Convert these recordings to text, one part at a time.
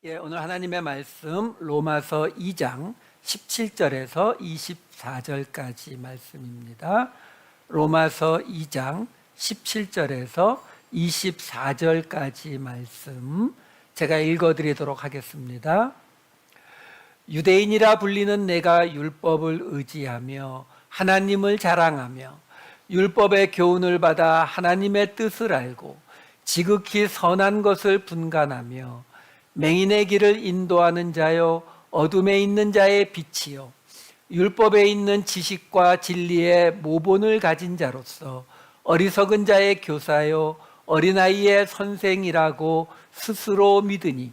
오늘 하나님의 말씀 로마서 2장 17절에서 24절까지 말씀입니다. 로마서 2장 17절에서 24절까지 말씀 제가 읽어드리도록 하겠습니다. 유대인이라 불리는 내가 율법을 의지하며 하나님을 자랑하며 율법의 교훈을 받아 하나님의 뜻을 알고 지극히 선한 것을 분간하며 맹인의 길을 인도하는 자요 어둠에 있는 자의 빛이요 율법에 있는 지식과 진리의 모본을 가진 자로서 어리석은 자의 교사요 어린아이의 선생이라고 스스로 믿으니,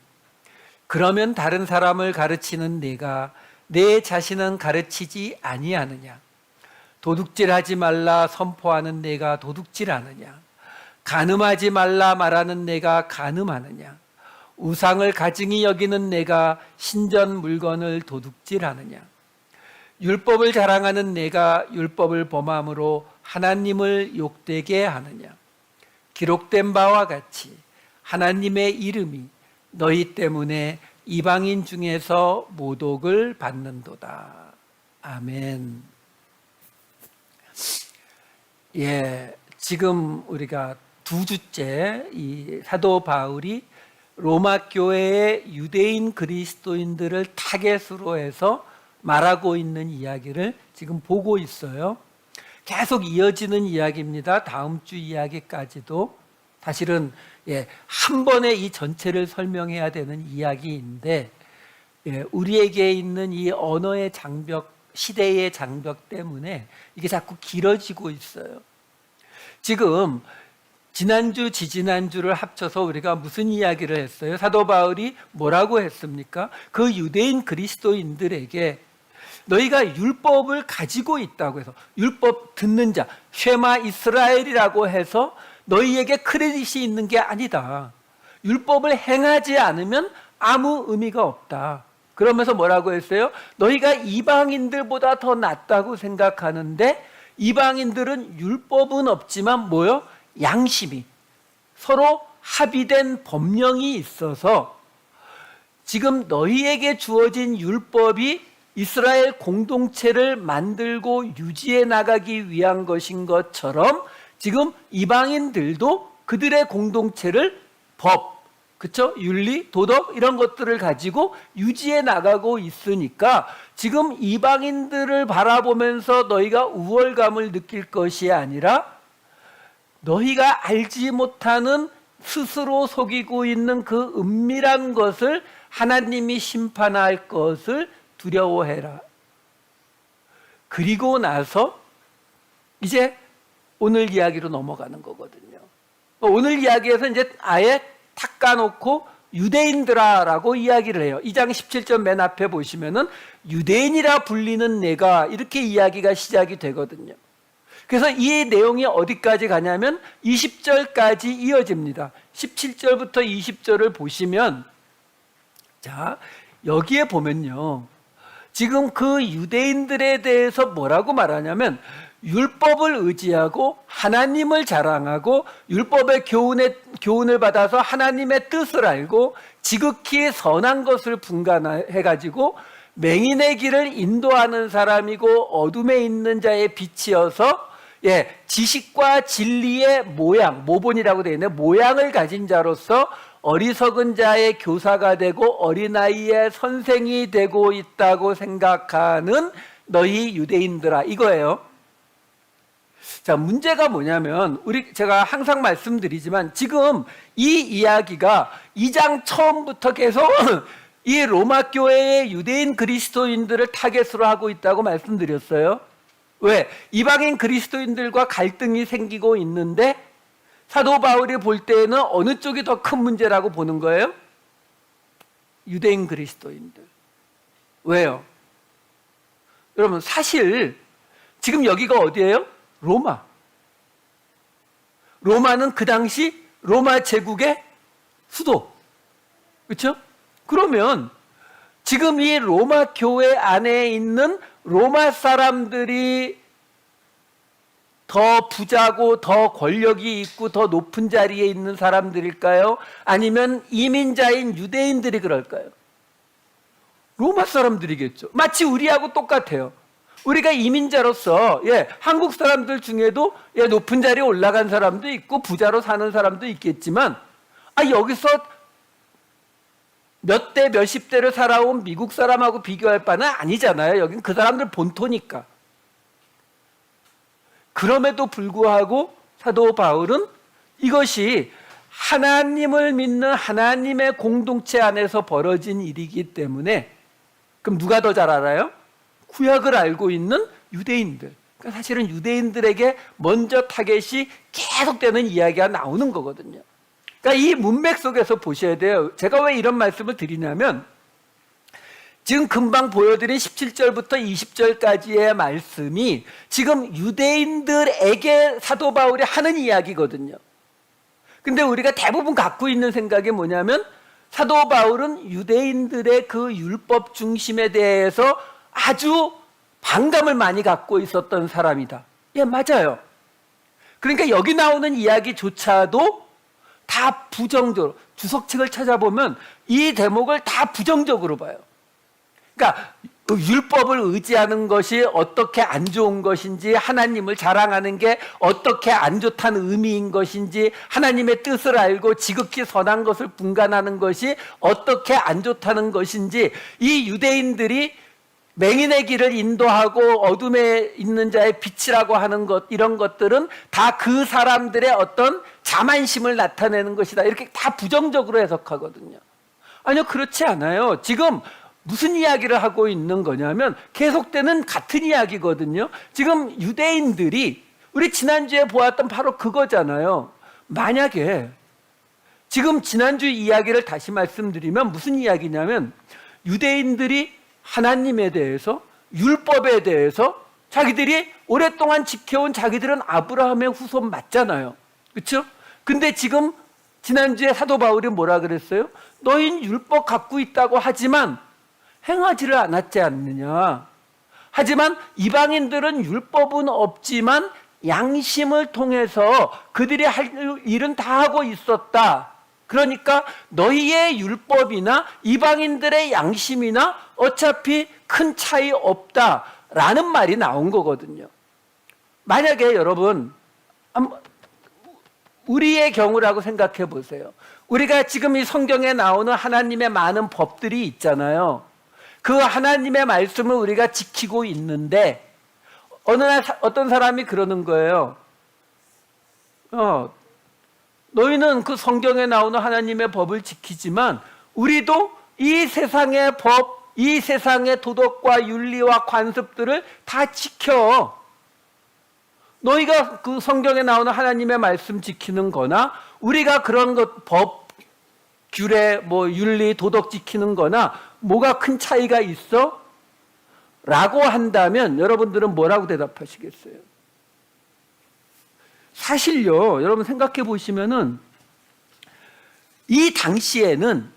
그러면 다른 사람을 가르치는 내가 내 자신은 가르치지 아니하느냐? 도둑질하지 말라 선포하는 내가 도둑질하느냐? 간음하지 말라 말하는 내가 간음하느냐? 우상을 가증히 여기는 내가 신전 물건을 도둑질하느냐? 율법을 자랑하는 내가 율법을 범함으로 하나님을 욕되게 하느냐? 기록된 바와 같이 하나님의 이름이 너희 때문에 이방인 중에서 모독을 받는도다. 아멘. 지금 우리가 두 주째 이 사도 바울이 로마 교회의 유대인 그리스도인들을 타겟으로 해서 말하고 있는 이야기를 지금 보고 있어요. 계속 이어지는 이야기입니다. 다음 주 이야기까지도 사실은 한 번에 이 전체를 설명해야 되는 이야기인데, 우리에게 있는 이 언어의 장벽, 시대의 장벽 때문에 이게 자꾸 길어지고 있어요. 지금 지난주, 지지난주를 합쳐서 우리가 무슨 이야기를 했어요? 사도 바울이 뭐라고 했습니까? 그 유대인 그리스도인들에게 너희가 율법을 가지고 있다고 해서, 율법 듣는 자, 쉐마 이스라엘이라고 해서 너희에게 크레딧이 있는 게 아니다. 율법을 행하지 않으면 아무 의미가 없다. 그러면서 뭐라고 했어요? 너희가 이방인들보다 더 낫다고 생각하는데, 이방인들은 율법은 없지만 뭐요? 양심이, 서로 합의된 법령이 있어서 지금 너희에게 주어진 율법이 이스라엘 공동체를 만들고 유지해 나가기 위한 것인 것처럼 지금 이방인들도 그들의 공동체를 법, 그쵸? 윤리, 도덕 이런 것들을 가지고 유지해 나가고 있으니까 지금 이방인들을 바라보면서 너희가 우월감을 느낄 것이 아니라 너희가 알지 못하는 스스로 속이고 있는 그 은밀한 것을 하나님이 심판할 것을 두려워해라. 그리고 나서 이제 오늘 이야기로 넘어가는 거거든요. 오늘 이야기에서 이제 아예 탁 까놓고 유대인들아라고 이야기를 해요. 2장 17절 맨 앞에 보시면은 유대인이라 불리는 내가 이렇게 이야기가 시작이 되거든요. 그래서 이 내용이 어디까지 가냐면 20절까지 이어집니다. 17절부터 20절을 보시면, 자, 여기에 보면요, 지금 그 유대인들에 대해서 뭐라고 말하냐면 율법을 의지하고 하나님을 자랑하고 율법의 교훈을 받아서 하나님의 뜻을 알고 지극히 선한 것을 분간해가지고 맹인의 길을 인도하는 사람이고 어둠에 있는 자의 빛이어서 지식과 진리의 모양, 모본이라고 되어 있는 모양을 가진 자로서 어리석은 자의 교사가 되고 어린아이의 선생이 되고 있다고 생각하는 너희 유대인들아, 이거예요. 자, 문제가 뭐냐면 제가 항상 말씀드리지만 지금 이 이야기가 2장 처음부터 계속 이 로마 교회의 유대인 그리스도인들을 타겟으로 하고 있다고 말씀드렸어요. 왜? 이방인 그리스도인들과 갈등이 생기고 있는데 사도 바울이 볼 때에는 어느 쪽이 더 큰 문제라고 보는 거예요? 유대인 그리스도인들. 왜요? 여러분, 사실 지금 여기가 어디예요? 로마. 로마는 그 당시 로마 제국의 수도. 그렇죠? 그러면 지금 이 로마 교회 안에 있는 로마 사람들이 더 부자고 더 권력이 있고 더 높은 자리에 있는 사람들일까요? 아니면 이민자인 유대인들이 그럴까요? 로마 사람들이겠죠. 마치 우리하고 똑같아요. 우리가 이민자로서 한국 사람들 중에도 높은 자리에 올라간 사람도 있고 부자로 사는 사람도 있겠지만 여기서 몇 대 몇십 대를 살아온 미국 사람하고 비교할 바는 아니잖아요. 여긴 그 사람들 본토니까. 그럼에도 불구하고 사도 바울은 이것이 하나님을 믿는 하나님의 공동체 안에서 벌어진 일이기 때문에, 그럼 누가 더 잘 알아요? 구약을 알고 있는 유대인들. 그러니까 사실은 유대인들에게 먼저 타겟이 계속되는 이야기가 나오는 거거든요. 그러니까 이 문맥 속에서 보셔야 돼요. 제가 왜 이런 말씀을 드리냐면, 지금 금방 보여드린 17절부터 20절까지의 말씀이 지금 유대인들에게 사도 바울이 하는 이야기거든요. 근데 우리가 대부분 갖고 있는 생각이 뭐냐면, 사도 바울은 유대인들의 그 율법 중심에 대해서 아주 반감을 많이 갖고 있었던 사람이다. 맞아요. 그러니까 여기 나오는 이야기조차도 다 부정적으로, 주석책을 찾아보면 이 대목을 다 부정적으로 봐요. 그러니까 율법을 의지하는 것이 어떻게 안 좋은 것인지, 하나님을 자랑하는 게 어떻게 안 좋다는 의미인 것인지, 하나님의 뜻을 알고 지극히 선한 것을 분간하는 것이 어떻게 안 좋다는 것인지, 이 유대인들이 맹인의 길을 인도하고 어둠에 있는 자의 빛이라고 하는 것, 이런 것들은 다 그 사람들의 어떤 자만심을 나타내는 것이다. 이렇게 다 부정적으로 해석하거든요. 아니요, 그렇지 않아요. 지금 무슨 이야기를 하고 있는 거냐면 계속되는 같은 이야기거든요. 지금 유대인들이, 우리 지난주에 보았던 바로 그거잖아요. 만약에 지금 지난주 이야기를 다시 말씀드리면 무슨 이야기냐면, 유대인들이 하나님에 대해서, 율법에 대해서 자기들이 오랫동안 지켜온, 자기들은 아브라함의 후손 맞잖아요. 그렇죠? 근데 지금 지난주에 사도 바울이 뭐라 그랬어요? 너희는 율법 갖고 있다고 하지만 행하지를 않았지 않느냐. 하지만 이방인들은 율법은 없지만 양심을 통해서 그들이 할 일은 다 하고 있었다. 그러니까 너희의 율법이나 이방인들의 양심이나 어차피 큰 차이 없다라는 말이 나온 거거든요. 만약에 여러분, 우리의 경우라고 생각해 보세요. 우리가 지금 이 성경에 나오는 하나님의 많은 법들이 있잖아요. 그 하나님의 말씀을 우리가 지키고 있는데 어느 날 어떤 사람이 그러는 거예요. 너희는 그 성경에 나오는 하나님의 법을 지키지만 우리도 이 세상의 법, 이 세상의 도덕과 윤리와 관습들을 다 지켜. 너희가 그 성경에 나오는 하나님의 말씀 지키는 거나 우리가 그런 것, 법, 규례, 윤리, 도덕 지키는 거나 뭐가 큰 차이가 있어? 라고 한다면 여러분들은 뭐라고 대답하시겠어요? 사실요, 여러분 생각해 보시면은 이 당시에는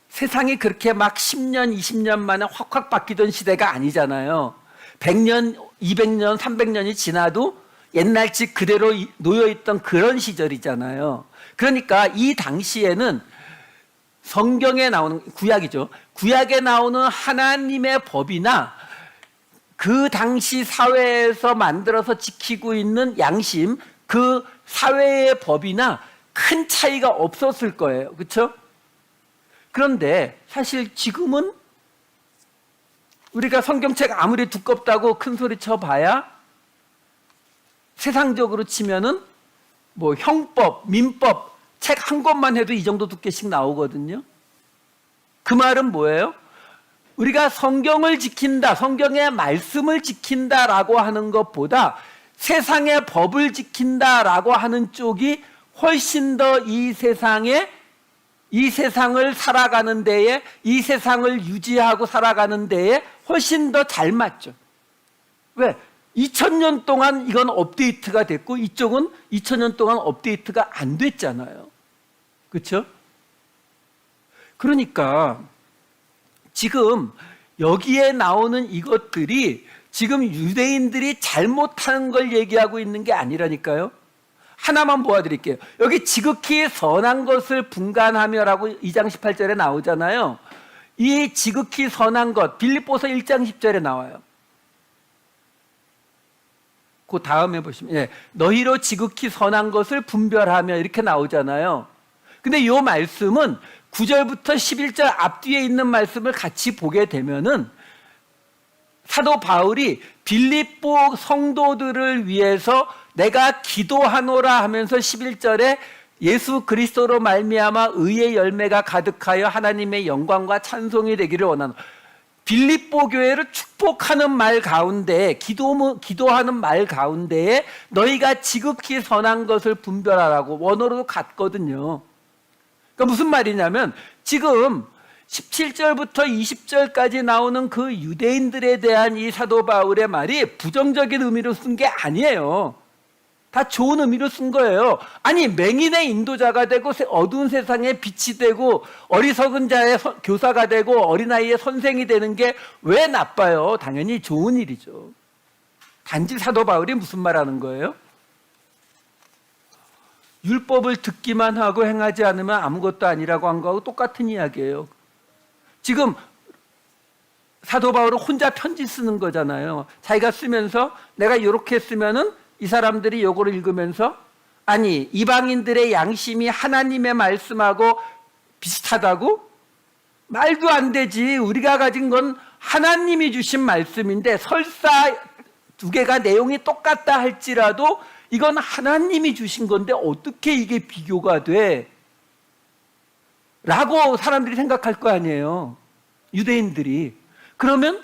세상이 그렇게 막 10년, 20년 만에 확확 바뀌던 시대가 아니잖아요. 100년, 200년, 300년이 지나도 옛날식 그대로 놓여있던 그런 시절이잖아요. 그러니까 이 당시에는 성경에 나오는, 구약이죠. 구약에 나오는 하나님의 법이나 그 당시 사회에서 만들어서 지키고 있는 양심, 그 사회의 법이나 큰 차이가 없었을 거예요. 그렇죠? 그런데 사실 지금은 우리가 성경책 아무리 두껍다고 큰 소리 쳐봐야 세상적으로 치면은 형법, 민법 책 한 권만 해도 이 정도 두께씩 나오거든요. 그 말은 뭐예요? 우리가 성경을 지킨다, 성경의 말씀을 지킨다라고 하는 것보다 세상의 법을 지킨다라고 하는 쪽이 훨씬 더 이 세상을 살아가는 데에, 이 세상을 유지하고 살아가는 데에 훨씬 더 잘 맞죠. 왜? 2000년 동안 이건 업데이트가 됐고 이쪽은 2000년 동안 업데이트가 안 됐잖아요. 그렇죠? 그러니까 지금 여기에 나오는 이것들이 지금 유대인들이 잘못하는 걸 얘기하고 있는 게 아니라니까요. 하나만 보여드릴게요. 여기 지극히 선한 것을 분간하며라고 2장 18절에 나오잖아요. 이 지극히 선한 것, 빌립보서 1장 10절에 나와요. 그 다음에 보시면, 예, 너희로 지극히 선한 것을 분별하며 이렇게 나오잖아요. 근데 이 말씀은 9절부터 11절 앞뒤에 있는 말씀을 같이 보게 되면은 사도 바울이 빌립보 성도들을 위해서 내가 기도하노라 하면서 11절에 예수 그리스도로 말미암아 의의 열매가 가득하여 하나님의 영광과 찬송이 되기를 원하노라. 빌립보 교회를 축복하는 말 가운데 기도하는 말 가운데에 너희가 지극히 선한 것을 분별하라고 원어로도 같거든요. 그러니까 무슨 말이냐면 지금 17절부터 20절까지 나오는 그 유대인들에 대한 이 사도 바울의 말이 부정적인 의미로 쓴 게 아니에요. 다 좋은 의미로 쓴 거예요. 아니, 맹인의 인도자가 되고 어두운 세상에 빛이 되고 어리석은 자의 교사가 되고 어린아이의 선생이 되는 게 왜 나빠요? 당연히 좋은 일이죠. 단지 사도 바울이 무슨 말하는 거예요? 율법을 듣기만 하고 행하지 않으면 아무것도 아니라고 한 거하고 똑같은 이야기예요. 지금 사도 바울은 혼자 편지 쓰는 거잖아요. 자기가 쓰면서 내가 이렇게 쓰면은 이 사람들이 요거를 읽으면서 아니, 이방인들의 양심이 하나님의 말씀하고 비슷하다고? 말도 안 되지. 우리가 가진 건 하나님이 주신 말씀인데 설사 두 개가 내용이 똑같다 할지라도 이건 하나님이 주신 건데 어떻게 이게 비교가 돼? 라고 사람들이 생각할 거 아니에요. 유대인들이. 그러면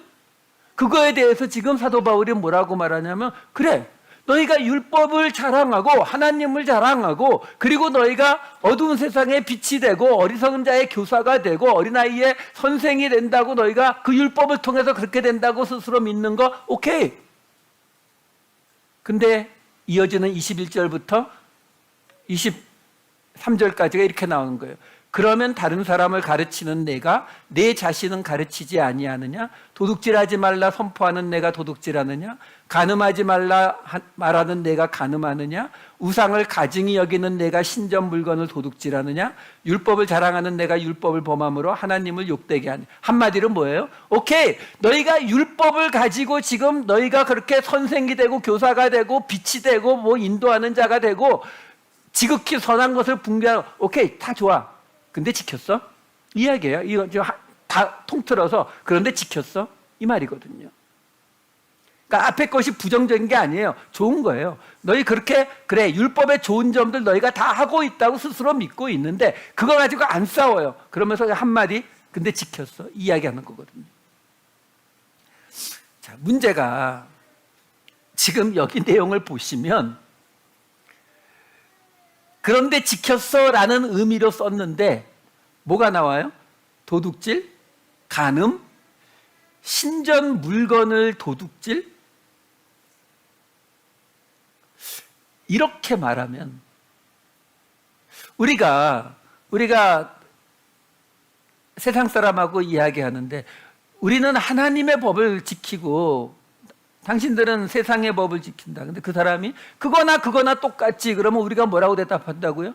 그거에 대해서 지금 사도 바울이 뭐라고 말하냐면 그래, 너희가 율법을 자랑하고 하나님을 자랑하고 그리고 너희가 어두운 세상에 빛이 되고 어리석은 자의 교사가 되고 어린아이의 선생이 된다고 너희가 그 율법을 통해서 그렇게 된다고 스스로 믿는 거 오케이. 근데 이어지는 21절부터 23절까지가 이렇게 나오는 거예요. 그러면 다른 사람을 가르치는 내가 내 자신은 가르치지 아니하느냐? 도둑질하지 말라 선포하는 내가 도둑질하느냐? 간음하지 말라 말하는 내가 간음하느냐? 우상을 가증히 여기는 내가 신전 물건을 도둑질하느냐? 율법을 자랑하는 내가 율법을 범함으로 하나님을 욕되게 하느냐? 한마디로 뭐예요? 오케이, 너희가 율법을 가지고 지금 너희가 그렇게 선생이 되고 교사가 되고 빛이 되고 뭐 인도하는 자가 되고 지극히 선한 것을 분별하고 오케이, 다 좋아. 근데 지켰어? 이 이야기예요. 이거 다 통틀어서 그런데 지켰어? 이 말이거든요. 그러니까 앞에 것이 부정적인 게 아니에요. 좋은 거예요. 너희 그렇게 그래 율법의 좋은 점들 너희가 다 하고 있다고 스스로 믿고 있는데 그거 가지고 안 싸워요. 그러면서 한마디 근데 지켰어? 이 이야기하는 거거든요. 자, 문제가 지금 여기 내용을 보시면 그런데 지켰어 라는 의미로 썼는데 뭐가 나와요? 도둑질, 간음, 신전 물건을 도둑질? 이렇게 말하면 우리가 세상 사람하고 이야기하는데 우리는 하나님의 법을 지키고 당신들은 세상의 법을 지킨다. 근데 그 사람이 그거나 똑같지. 그러면 우리가 뭐라고 대답한다고요?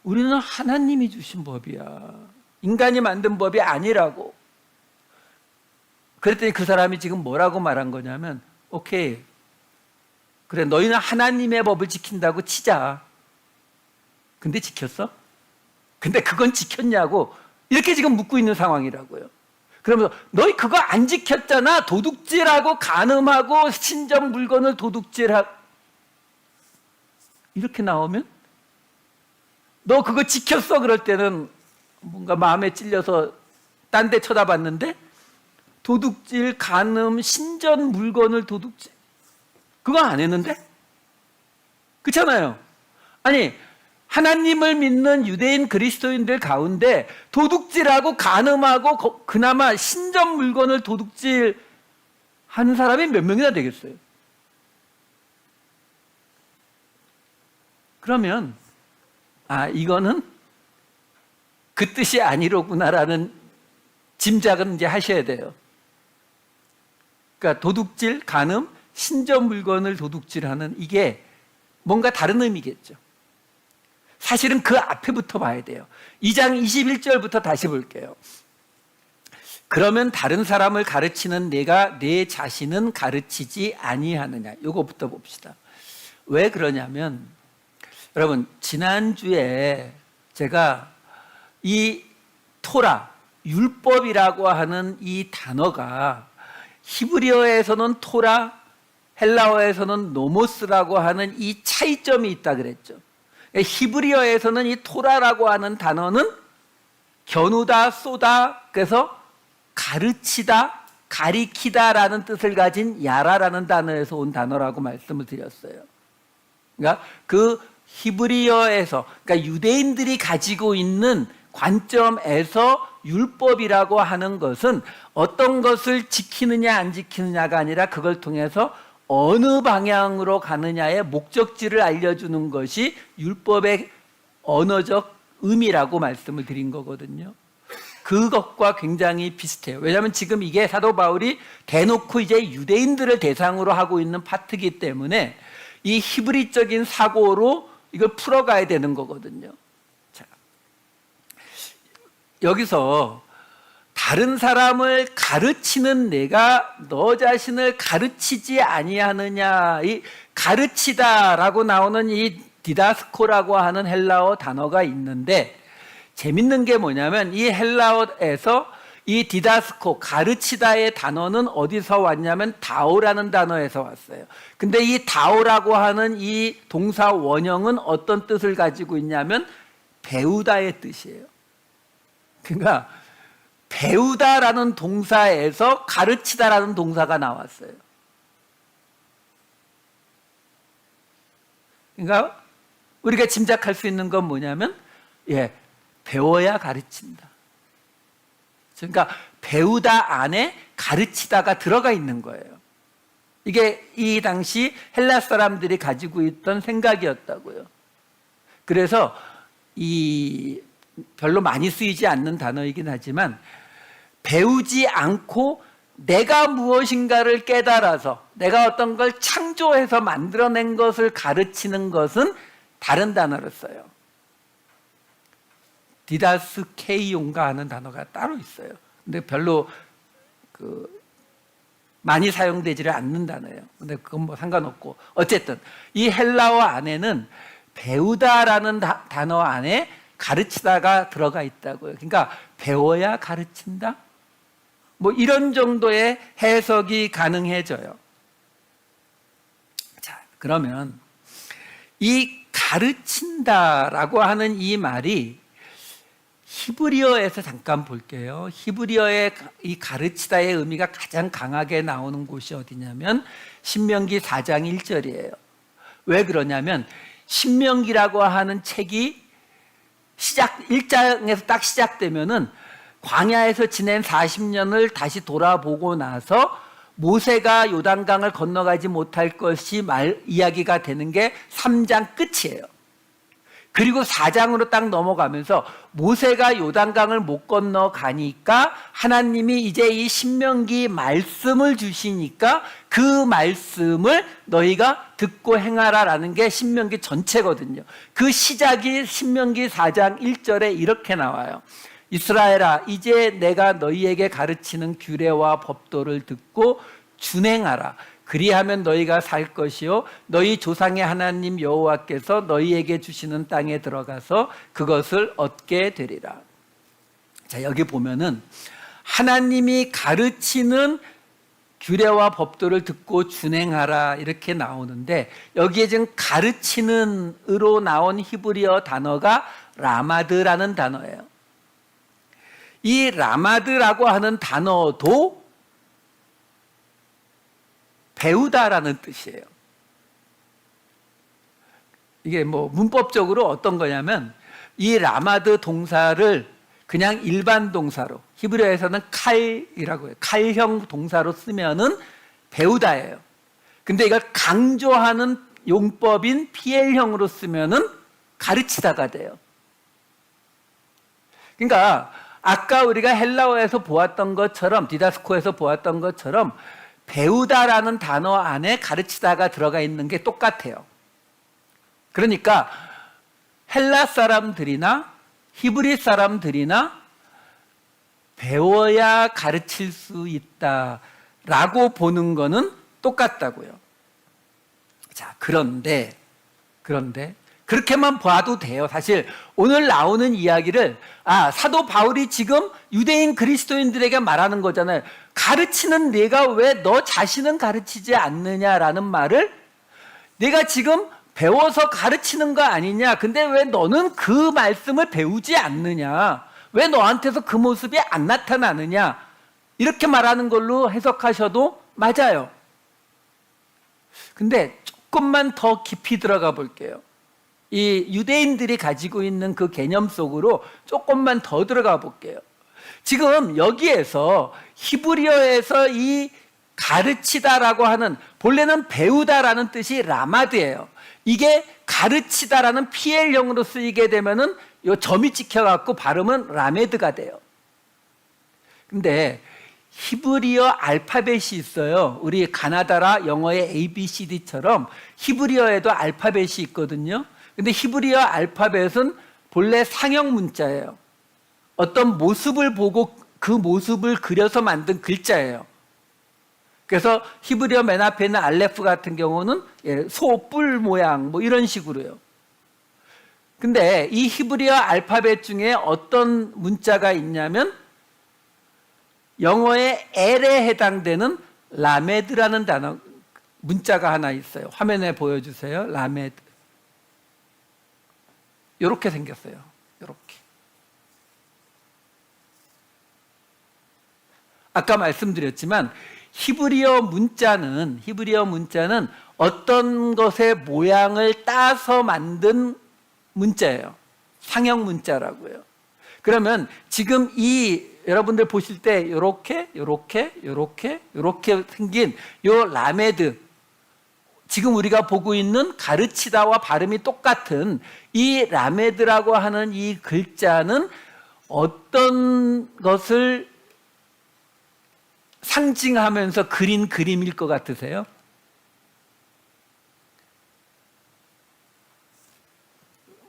우리는 하나님이 주신 법이야. 인간이 만든 법이 아니라고. 그랬더니 그 사람이 지금 뭐라고 말한 거냐면 오케이. 그래, 너희는 하나님의 법을 지킨다고 치자. 근데 지켰어? 근데 그건 지켰냐고 이렇게 지금 묻고 있는 상황이라고요. 그러면서 너희 그거 안 지켰잖아. 도둑질하고 간음하고 신전 물건을 도둑질하고 이렇게 나오면 너 그거 지켰어? 그럴 때는 뭔가 마음에 찔려서 딴 데 쳐다봤는데 도둑질, 간음, 신전 물건을 도둑질 그거 안 했는데? 그렇잖아요. 아니 하나님을 믿는 유대인 그리스도인들 가운데 도둑질하고 간음하고 그나마 신전 물건을 도둑질 하는 사람이 몇 명이나 되겠어요? 그러면 이거는 그 뜻이 아니로구나라는 짐작은 이제 하셔야 돼요. 그러니까 도둑질, 간음, 신전 물건을 도둑질하는 이게 뭔가 다른 의미겠죠. 사실은 그 앞에부터 봐야 돼요. 2장 21절부터 다시 볼게요. 그러면 다른 사람을 가르치는 내가 내 자신은 가르치지 아니하느냐. 이거부터 봅시다. 왜 그러냐면 여러분 지난주에 제가 이 토라, 율법이라고 하는 이 단어가 히브리어에서는 토라, 헬라어에서는 노모스라고 하는 이 차이점이 있다 그랬죠. 히브리어에서는 이 토라라고 하는 단어는 겨누다, 쏘다, 그래서 가르치다, 가리키다라는 뜻을 가진 야라라는 단어에서 온 단어라고 말씀을 드렸어요. 그러니까 그 히브리어에서, 그러니까 유대인들이 가지고 있는 관점에서 율법이라고 하는 것은 어떤 것을 지키느냐 안 지키느냐가 아니라 그걸 통해서 어느 방향으로 가느냐의 목적지를 알려주는 것이 율법의 언어적 의미라고 말씀을 드린 거거든요. 그것과 굉장히 비슷해요. 왜냐하면 지금 이게 사도 바울이 대놓고 이제 유대인들을 대상으로 하고 있는 파트이기 때문에 이 히브리적인 사고로 이걸 풀어가야 되는 거거든요. 자, 여기서 다른 사람을 가르치는 내가 너 자신을 가르치지 아니하느냐, 이 가르치다라고 나오는 이 디다스코라고 하는 헬라어 단어가 있는데 재밌는 게 뭐냐면 이 헬라어에서 이 디다스코, 가르치다의 단어는 어디서 왔냐면 다오라는 단어에서 왔어요. 근데 이 다오라고 하는 이 동사 원형은 어떤 뜻을 가지고 있냐면 배우다의 뜻이에요. 그러니까 배우다라는 동사에서 가르치다라는 동사가 나왔어요. 그러니까 우리가 짐작할 수 있는 건 뭐냐면 배워야 가르친다. 그러니까 배우다 안에 가르치다가 들어가 있는 거예요. 이게 이 당시 헬라 사람들이 가지고 있던 생각이었다고요. 그래서 이 별로 많이 쓰이지 않는 단어이긴 하지만 배우지 않고 내가 무엇인가를 깨달아서 내가 어떤 걸 창조해서 만들어낸 것을 가르치는 것은 다른 단어를 써요. 디다스케이온가 하는 단어가 따로 있어요. 근데 별로 많이 사용되지를 않는 단어예요. 근데 그건 뭐 상관없고 어쨌든 이 헬라어 안에는 배우다라는 단어 안에 가르치다가 들어가 있다고요. 그러니까 배워야 가르친다? 뭐 이런 정도의 해석이 가능해져요. 자, 그러면 이 가르친다라고 하는 이 말이 히브리어에서 잠깐 볼게요. 히브리어의 이 가르치다의 의미가 가장 강하게 나오는 곳이 어디냐면 신명기 4장 1절이에요. 왜 그러냐면 신명기라고 하는 책이 1장에서 딱 시작되면은 광야에서 지낸 40년을 다시 돌아보고 나서 모세가 요단강을 건너가지 못할 것이 이야기가 되는 게 3장 끝이에요. 그리고 4장으로 딱 넘어가면서 모세가 요단강을 못 건너가니까 하나님이 이제 이 신명기 말씀을 주시니까 그 말씀을 너희가 듣고 행하라라는 게 신명기 전체거든요. 그 시작이 신명기 4장 1절에 이렇게 나와요. 이스라엘아, 이제 내가 너희에게 가르치는 규례와 법도를 듣고 준행하라. 그리하면 너희가 살 것이요 너희 조상의 하나님 여호와께서 너희에게 주시는 땅에 들어가서 그것을 얻게 되리라. 자, 여기 보면은 하나님이 가르치는 규례와 법도를 듣고 준행하라 이렇게 나오는데 여기에 지금 가르치는으로 나온 히브리어 단어가 라마드라는 단어예요. 이 라마드라고 하는 단어도 배우다라는 뜻이에요. 이게 뭐 문법적으로 어떤 거냐면 이 라마드 동사를 그냥 일반 동사로 히브리어에서는 칼이라고 해요. 칼형 동사로 쓰면은 배우다예요. 근데 이걸 강조하는 용법인 PL형으로 쓰면은 가르치다가 돼요. 그러니까 아까 우리가 헬라어에서 보았던 것처럼 디다스코에서 보았던 것처럼 배우다라는 단어 안에 가르치다가 들어가 있는 게 똑같아요. 그러니까 헬라 사람들이나 히브리 사람들이나 배워야 가르칠 수 있다라고 보는 거는 똑같다고요. 자, 그런데 그렇게만 봐도 돼요. 사실 오늘 나오는 이야기를 사도 바울이 지금 유대인 그리스도인들에게 말하는 거잖아요. 가르치는 내가 왜 너 자신은 가르치지 않느냐라는 말을 내가 지금 배워서 가르치는 거 아니냐. 근데 왜 너는 그 말씀을 배우지 않느냐. 왜 너한테서 그 모습이 안 나타나느냐. 이렇게 말하는 걸로 해석하셔도 맞아요. 근데 조금만 더 깊이 들어가 볼게요. 이 유대인들이 가지고 있는 그 개념 속으로 조금만 더 들어가 볼게요. 지금 여기에서 히브리어에서 이 가르치다라고 하는, 본래는 배우다라는 뜻이 라마드예요. 이게 가르치다라는 PL형으로 쓰이게 되면은 요 점이 찍혀갖고 발음은 라메드가 돼요. 근데 히브리어 알파벳이 있어요. 우리 가나다라 영어의 ABCD처럼 히브리어에도 알파벳이 있거든요. 근데 히브리어 알파벳은 본래 상형 문자예요. 어떤 모습을 보고 그 모습을 그려서 만든 글자예요. 그래서 히브리어 맨 앞에 있는 알레프 같은 경우는 소 뿔 모양 뭐 이런 식으로요. 근데 이 히브리어 알파벳 중에 어떤 문자가 있냐면 영어의 L에 해당되는 라메드라는 단어 문자가 하나 있어요. 화면에 보여주세요. 라메드. 이렇게 생겼어요. 이렇게. 아까 말씀드렸지만 히브리어 문자는 어떤 것의 모양을 따서 만든 문자예요. 상형 문자라고요. 그러면 지금 이 여러분들 보실 때 이렇게 생긴 요 라메드, 지금 우리가 보고 있는 가르치다와 발음이 똑같은 이 라메드라고 하는 이 글자는 어떤 것을 상징하면서 그린 그림일 것 같으세요?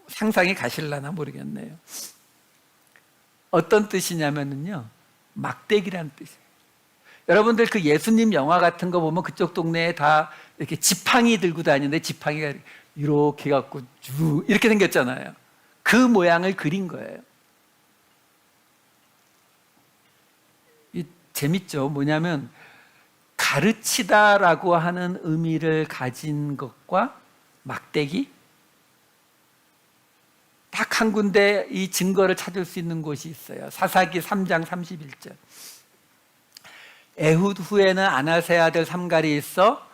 상상이 가실라나 모르겠네요. 어떤 뜻이냐면요, 막대기란 뜻이에요. 여러분들 그 예수님 영화 같은 거 보면 그쪽 동네에 다 이렇게 지팡이 들고 다니는데 지팡이가 이렇게 갖고 쭉 이렇게 생겼잖아요. 그 모양을 그린 거예요. 이 재밌죠? 뭐냐면 가르치다라고 하는 의미를 가진 것과 막대기, 딱 한 군데 이 증거를 찾을 수 있는 곳이 있어요. 사사기 3장 31절. 에훗 후에는 아나세 아들 삼갈이 있어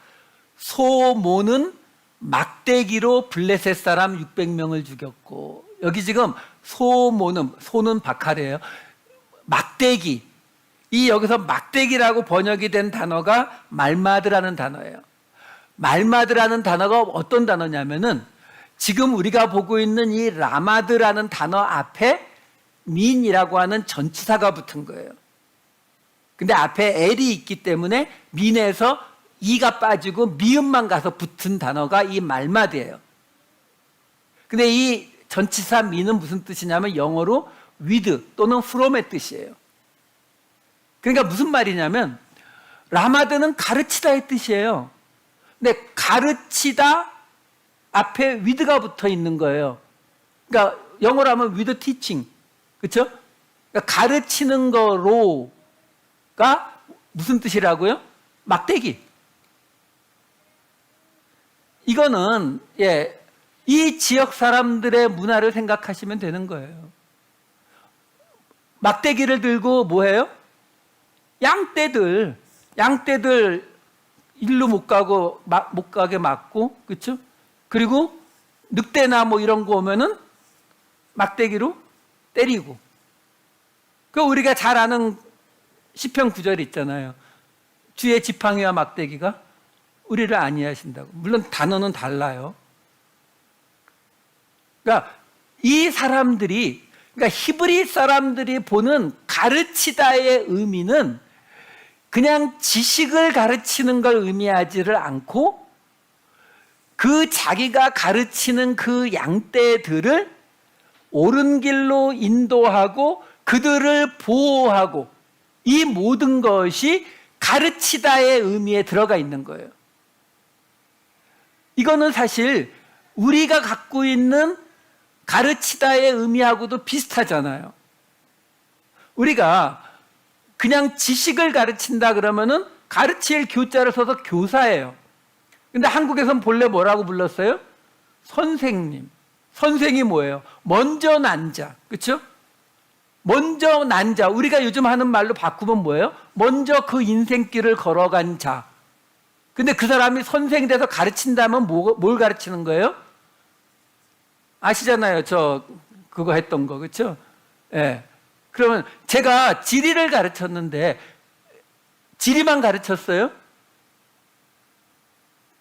소모는 막대기로 블레셋 사람 600명을 죽였고, 여기 지금 소는 박하래요. 막대기, 이 여기서 막대기라고 번역이 된 단어가 말마드라는 단어예요. 말마드라는 단어가 어떤 단어냐면은 지금 우리가 보고 있는 이 라마드라는 단어 앞에 민이라고 하는 전치사가 붙은 거예요. 근데 앞에 L이 있기 때문에 민에서 이가 빠지고 미음만 가서 붙은 단어가 이 말마드예요. 근데 이 전치사 민은 무슨 뜻이냐면 영어로 with 또는 from의 뜻이에요. 그러니까 무슨 말이냐면 라마드는 가르치다의 뜻이에요. 근데 가르치다 앞에 with가 붙어 있는 거예요. 그러니까 영어로 하면 with teaching, 그렇죠? 그러니까 가르치는 거로가 무슨 뜻이라고요? 막대기. 이거는 이 지역 사람들의 문화를 생각하시면 되는 거예요. 막대기를 들고 뭐해요? 양떼들 일로 못 가게 막고, 그렇죠? 그리고 늑대나 뭐 이런 거 오면은 막대기로 때리고. 그 우리가 잘 아는 시편 9절 있잖아요. 주의 지팡이와 막대기가 우리를 안위하신다고. 물론 단어는 달라요. 그러니까 이 사람들이, 그러니까 히브리 사람들이 보는 가르치다의 의미는 그냥 지식을 가르치는 걸 의미하지를 않고 그 자기가 가르치는 그 양떼들을 옳은 길로 인도하고 그들을 보호하고 이 모든 것이 가르치다의 의미에 들어가 있는 거예요. 이거는 사실 우리가 갖고 있는 가르치다의 의미하고도 비슷하잖아요. 우리가 그냥 지식을 가르친다 그러면은 가르칠 교자를 써서 교사예요. 근데 한국에서는 본래 뭐라고 불렀어요? 선생님. 선생이 뭐예요? 먼저 난 자. 그렇죠? 먼저 난 자. 우리가 요즘 하는 말로 바꾸면 뭐예요? 먼저 그 인생길을 걸어간 자. 근데 그 사람이 선생이 돼서 가르친다면 뭘 가르치는 거예요? 아시잖아요. 저 그거 했던 거. 그렇죠? 예. 그러면 제가 지리를 가르쳤는데 지리만 가르쳤어요?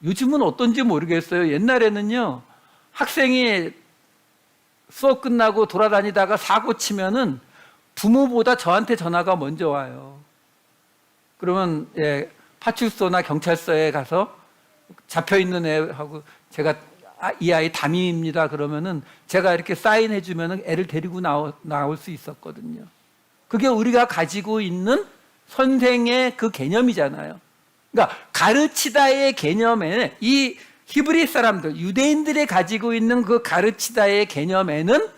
요즘은 어떤지 모르겠어요. 옛날에는요. 학생이 수업 끝나고 돌아다니다가 사고 치면은 부모보다 저한테 전화가 먼저 와요. 그러면 예, 파출소나 경찰서에 가서 잡혀있는 애하고 제가 이 아이 담임입니다 그러면은 제가 이렇게 사인해 주면은 애를 데리고 나올 수 있었거든요. 그게 우리가 가지고 있는 선생의 그 개념이잖아요. 그러니까 가르치다의 개념에는 이 히브리 사람들, 유대인들이 가지고 있는 그 가르치다의 개념에는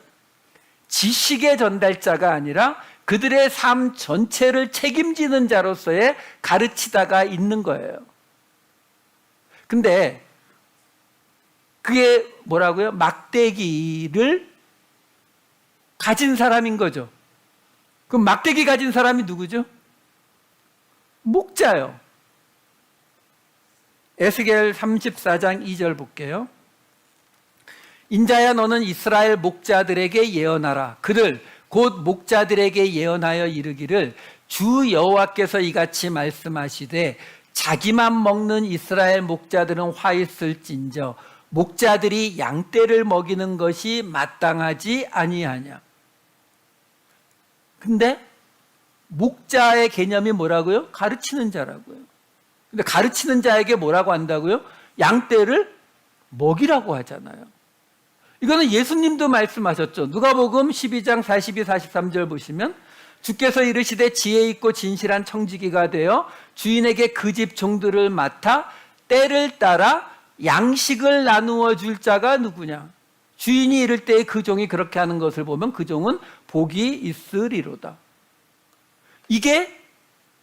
지식의 전달자가 아니라 그들의 삶 전체를 책임지는 자로서의 가르치다가 있는 거예요. 근데 그게 뭐라고요? 막대기를 가진 사람인 거죠. 그럼 막대기 가진 사람이 누구죠? 목자요. 에스겔 34장 2절 볼게요. 인자야 너는 이스라엘 목자들에게 예언하라. 그들 곧 목자들에게 예언하여 이르기를 주 여호와께서 이같이 말씀하시되 자기만 먹는 이스라엘 목자들은 화 있을진저 목자들이 양떼를 먹이는 것이 마땅하지 아니하냐. 근데 목자의 개념이 뭐라고요? 가르치는 자라고요. 근데 가르치는 자에게 뭐라고 한다고요? 양떼를 먹이라고 하잖아요. 이거는 예수님도 말씀하셨죠. 누가복음 12장 42, 43절 보시면 주께서 이르시되 지혜 있고 진실한 청지기가 되어 주인에게 그 집 종들을 맡아 때를 따라 양식을 나누어 줄 자가 누구냐. 주인이 이를 때에 그 종이 그렇게 하는 것을 보면 그 종은 복이 있으리로다. 이게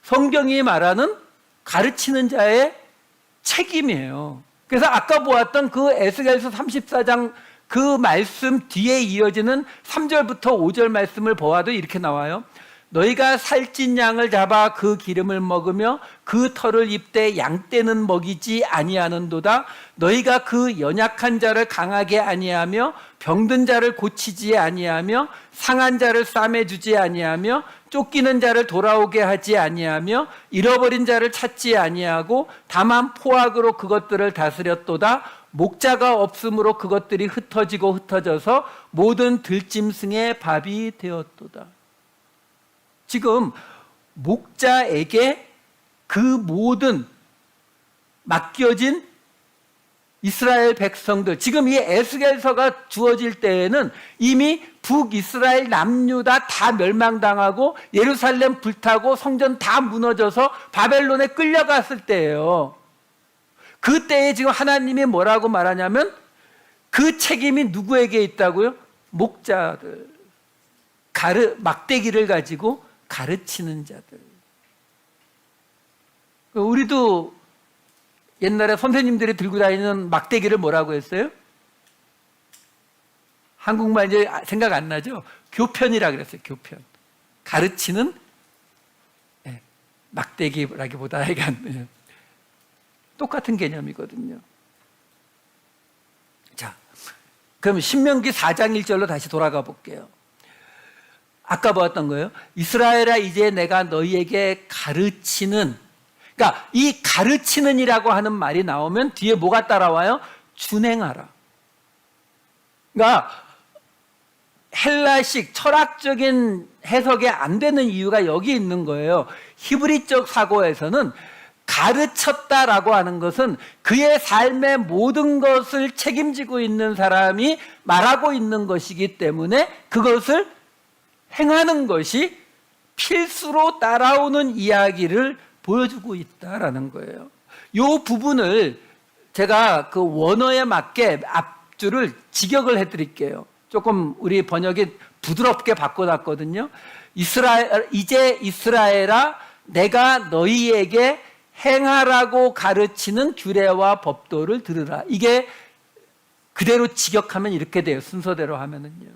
성경이 말하는 가르치는 자의 책임이에요. 그래서 아까 보았던 그 에스겔서 34장 그 말씀 뒤에 이어지는 3절부터 5절 말씀을 보아도 이렇게 나와요. 너희가 살찐 양을 잡아 그 기름을 먹으며 그 털을 입되 양떼는 먹이지 아니하는도다. 너희가 그 연약한 자를 강하게 아니하며 병든 자를 고치지 아니하며 상한 자를 싸매주지 아니하며 쫓기는 자를 돌아오게 하지 아니하며 잃어버린 자를 찾지 아니하고 다만 포악으로 그것들을 다스렸도다. 목자가 없으므로 그것들이 흩어지고 흩어져서 모든 들짐승의 밥이 되었도다. 지금 목자에게 그 모든 맡겨진 이스라엘 백성들, 지금 이 에스겔서가 주어질 때에는 이미 북이스라엘 남유다 다 멸망당하고 예루살렘 불타고 성전 다 무너져서 바벨론에 끌려갔을 때예요. 그때에 지금 하나님이 뭐라고 말하냐면 그 책임이 누구에게 있다고요? 목자들, 막대기를 가지고 가르치는 자들. 우리도 옛날에 선생님들이 들고 다니는 막대기를 뭐라고 했어요? 한국말 이제 생각 안 나죠? 교편이라 그랬어요. 교편. 가르치는 막대기라기보다 약간 똑같은 개념이거든요. 자, 그럼 신명기 4장 1절로 다시 돌아가 볼게요. 아까 보았던 거예요. 이스라엘아 이제 내가 너희에게 가르치는, 그러니까 이 가르치는이라고 하는 말이 나오면 뒤에 뭐가 따라와요? 준행하라. 그러니까 헬라식 철학적인 해석이 안 되는 이유가 여기 있는 거예요. 히브리적 사고에서는 가르쳤다라고 하는 것은 그의 삶의 모든 것을 책임지고 있는 사람이 말하고 있는 것이기 때문에 그것을 행하는 것이 필수로 따라오는 이야기를 보여주고 있다라는 거예요. 이 부분을 제가 그 원어에 맞게 앞줄을 직역을 해드릴게요. 조금 우리 번역이 부드럽게 바꿔놨거든요. 이제 이스라엘아, 내가 너희에게 행하라고 가르치는 규례와 법도를 들으라. 이게 그대로 직역하면 이렇게 돼요. 순서대로 하면은요.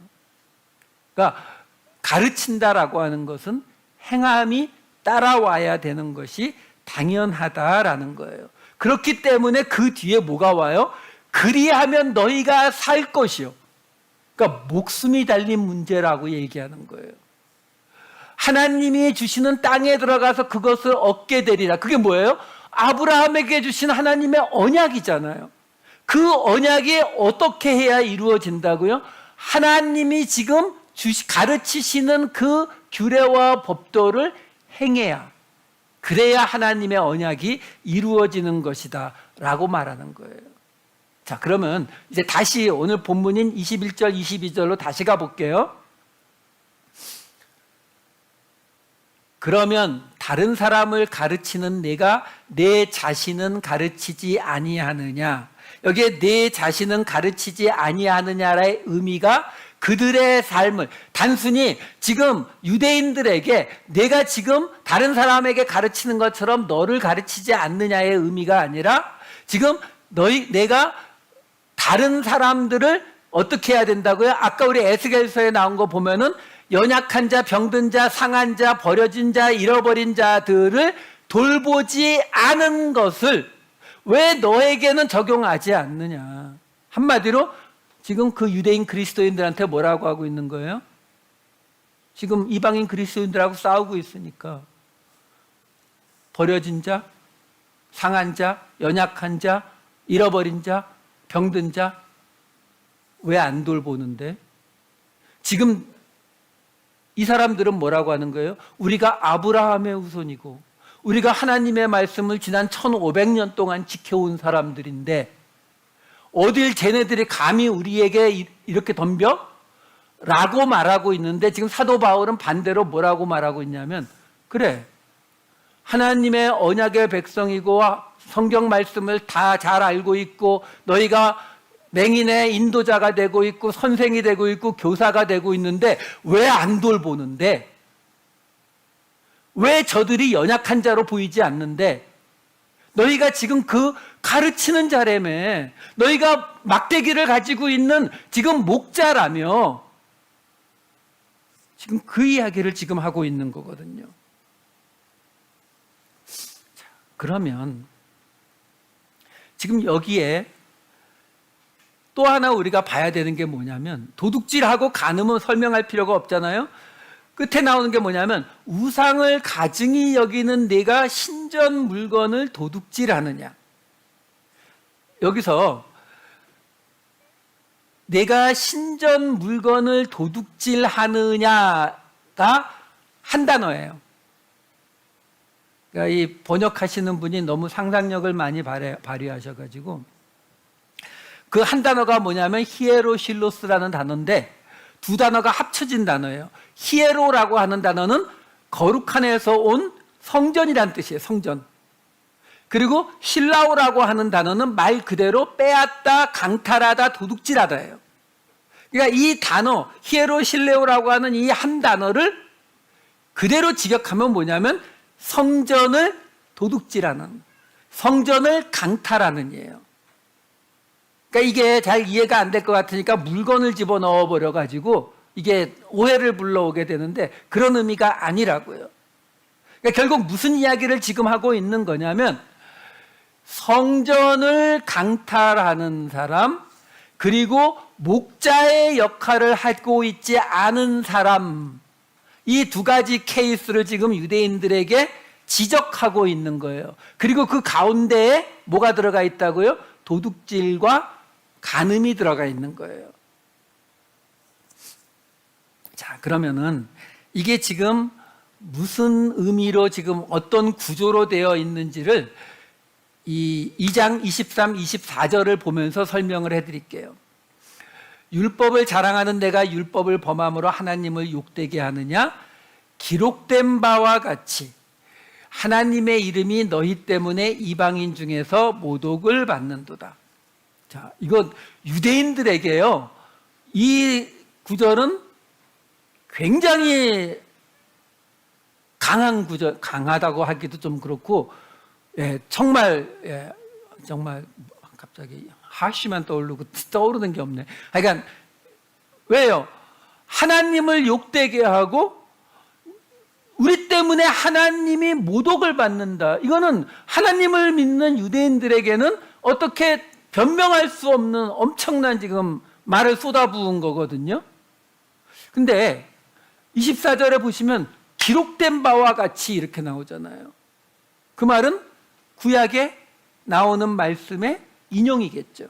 그러니까 가르친다라고 하는 것은 행함이 따라와야 되는 것이 당연하다라는 거예요. 그렇기 때문에 그 뒤에 뭐가 와요? 그리하면 너희가 살 것이요. 그러니까 목숨이 달린 문제라고 얘기하는 거예요. 하나님이 주시는 땅에 들어가서 그것을 얻게 되리라. 그게 뭐예요? 아브라함에게 주신 하나님의 언약이잖아요. 그 언약이 어떻게 해야 이루어진다고요? 하나님이 지금 가르치시는 그 규례와 법도를 행해야, 그래야 하나님의 언약이 이루어지는 것이다 라고 말하는 거예요. 자, 그러면 이제 다시 오늘 본문인 21절 22절로 다시 가볼게요. 그러면 다른 사람을 가르치는 내가 내 자신은 가르치지 아니하느냐. 여기에 내 자신은 가르치지 아니하느냐의 의미가 그들의 삶을, 단순히 지금 유대인들에게 내가 지금 다른 사람에게 가르치는 것처럼 너를 가르치지 않느냐의 의미가 아니라 지금 내가 다른 사람들을 어떻게 해야 된다고요? 아까 우리 에스겔서에 나온 거 보면은 연약한 자, 병든 자, 상한 자, 버려진 자, 잃어버린 자들을 돌보지 않은 것을 왜 너에게는 적용하지 않느냐. 한마디로 지금 그 유대인 그리스도인들한테 뭐라고 하고 있는 거예요? 지금 이방인 그리스도인들하고 싸우고 있으니까 버려진 자, 상한 자, 연약한 자, 잃어버린 자, 병든 자 왜 안 돌보는데? 지금 이 사람들은 뭐라고 하는 거예요? 우리가 아브라함의 후손이고 우리가 하나님의 말씀을 지난 1500년 동안 지켜온 사람들인데 어딜 쟤네들이 감히 우리에게 이렇게 덤벼? 라고 말하고 있는데 지금 사도 바울은 반대로 뭐라고 말하고 있냐면, 그래, 하나님의 언약의 백성이고 성경 말씀을 다 잘 알고 있고 너희가 맹인의 인도자가 되고 있고 선생이 되고 있고 교사가 되고 있는데 왜 안 돌보는데? 왜 저들이 연약한 자로 보이지 않는데? 너희가 지금 그 가르치는 자라며, 너희가 막대기를 가지고 있는 지금 목자라며 지금 그 이야기를 지금 하고 있는 거거든요. 자, 그러면 지금 여기에 또 하나 우리가 봐야 되는 게 뭐냐면, 도둑질하고 간음은 설명할 필요가 없잖아요. 끝에 나오는 게 뭐냐면, 우상을 가증히 여기는 네가 신전 물건을 도둑질하느냐. 여기서 내가 신전 물건을 도둑질하느냐가 한 단어예요. 그러니까 이 번역하시는 분이 너무 상상력을 많이 발휘하셔가지고 그 한 단어가 뭐냐면 히에로실로스라는 단어인데 두 단어가 합쳐진 단어예요. 히에로라고 하는 단어는 거룩한 에서 온 성전이란 뜻이에요. 성전. 그리고 실라오라고 하는 단어는 말 그대로 빼앗다, 강탈하다, 도둑질하다예요. 그러니까 이 단어 히에로실레오라고 하는 이 한 단어를 그대로 직역하면 뭐냐면 성전을 도둑질하는, 성전을 강탈하는 이에요. 그러니까 이게 잘 이해가 안 될 것 같으니까 물건을 집어넣어 버려가지고 이게 오해를 불러오게 되는데 그런 의미가 아니라고요. 그러니까 결국 무슨 이야기를 지금 하고 있는 거냐면 성전을 강탈하는 사람, 그리고 목자의 역할을 하고 있지 않은 사람, 이 두 가지 케이스를 지금 유대인들에게 지적하고 있는 거예요. 그리고 그 가운데에 뭐가 들어가 있다고요? 도둑질과 간음이 들어가 있는 거예요. 그러면은 이게 지금 무슨 의미로 지금 어떤 구조로 되어 있는지를 이 2장 23, 24절을 보면서 설명을 해드릴게요. 율법을 자랑하는 내가 율법을 범함으로 하나님을 욕되게 하느냐? 기록된 바와 같이 하나님의 이름이 너희 때문에 이방인 중에서 모독을 받는도다. 자, 이건 유대인들에게요, 이 구절은 굉장히 강한 구절, 강하다고 하기도 좀 그렇고, 정말 갑자기 하시만 떠오르는 게 없네. 그러니까 왜요? 하나님을 욕되게 하고 우리 때문에 하나님이 모독을 받는다. 이거는 하나님을 믿는 유대인들에게는 어떻게 변명할 수 없는 엄청난 지금 말을 쏟아부은 거거든요. 근데 24절에 보시면 기록된 바와 같이 이렇게 나오잖아요. 그 말은 구약에 나오는 말씀의 인용이겠죠.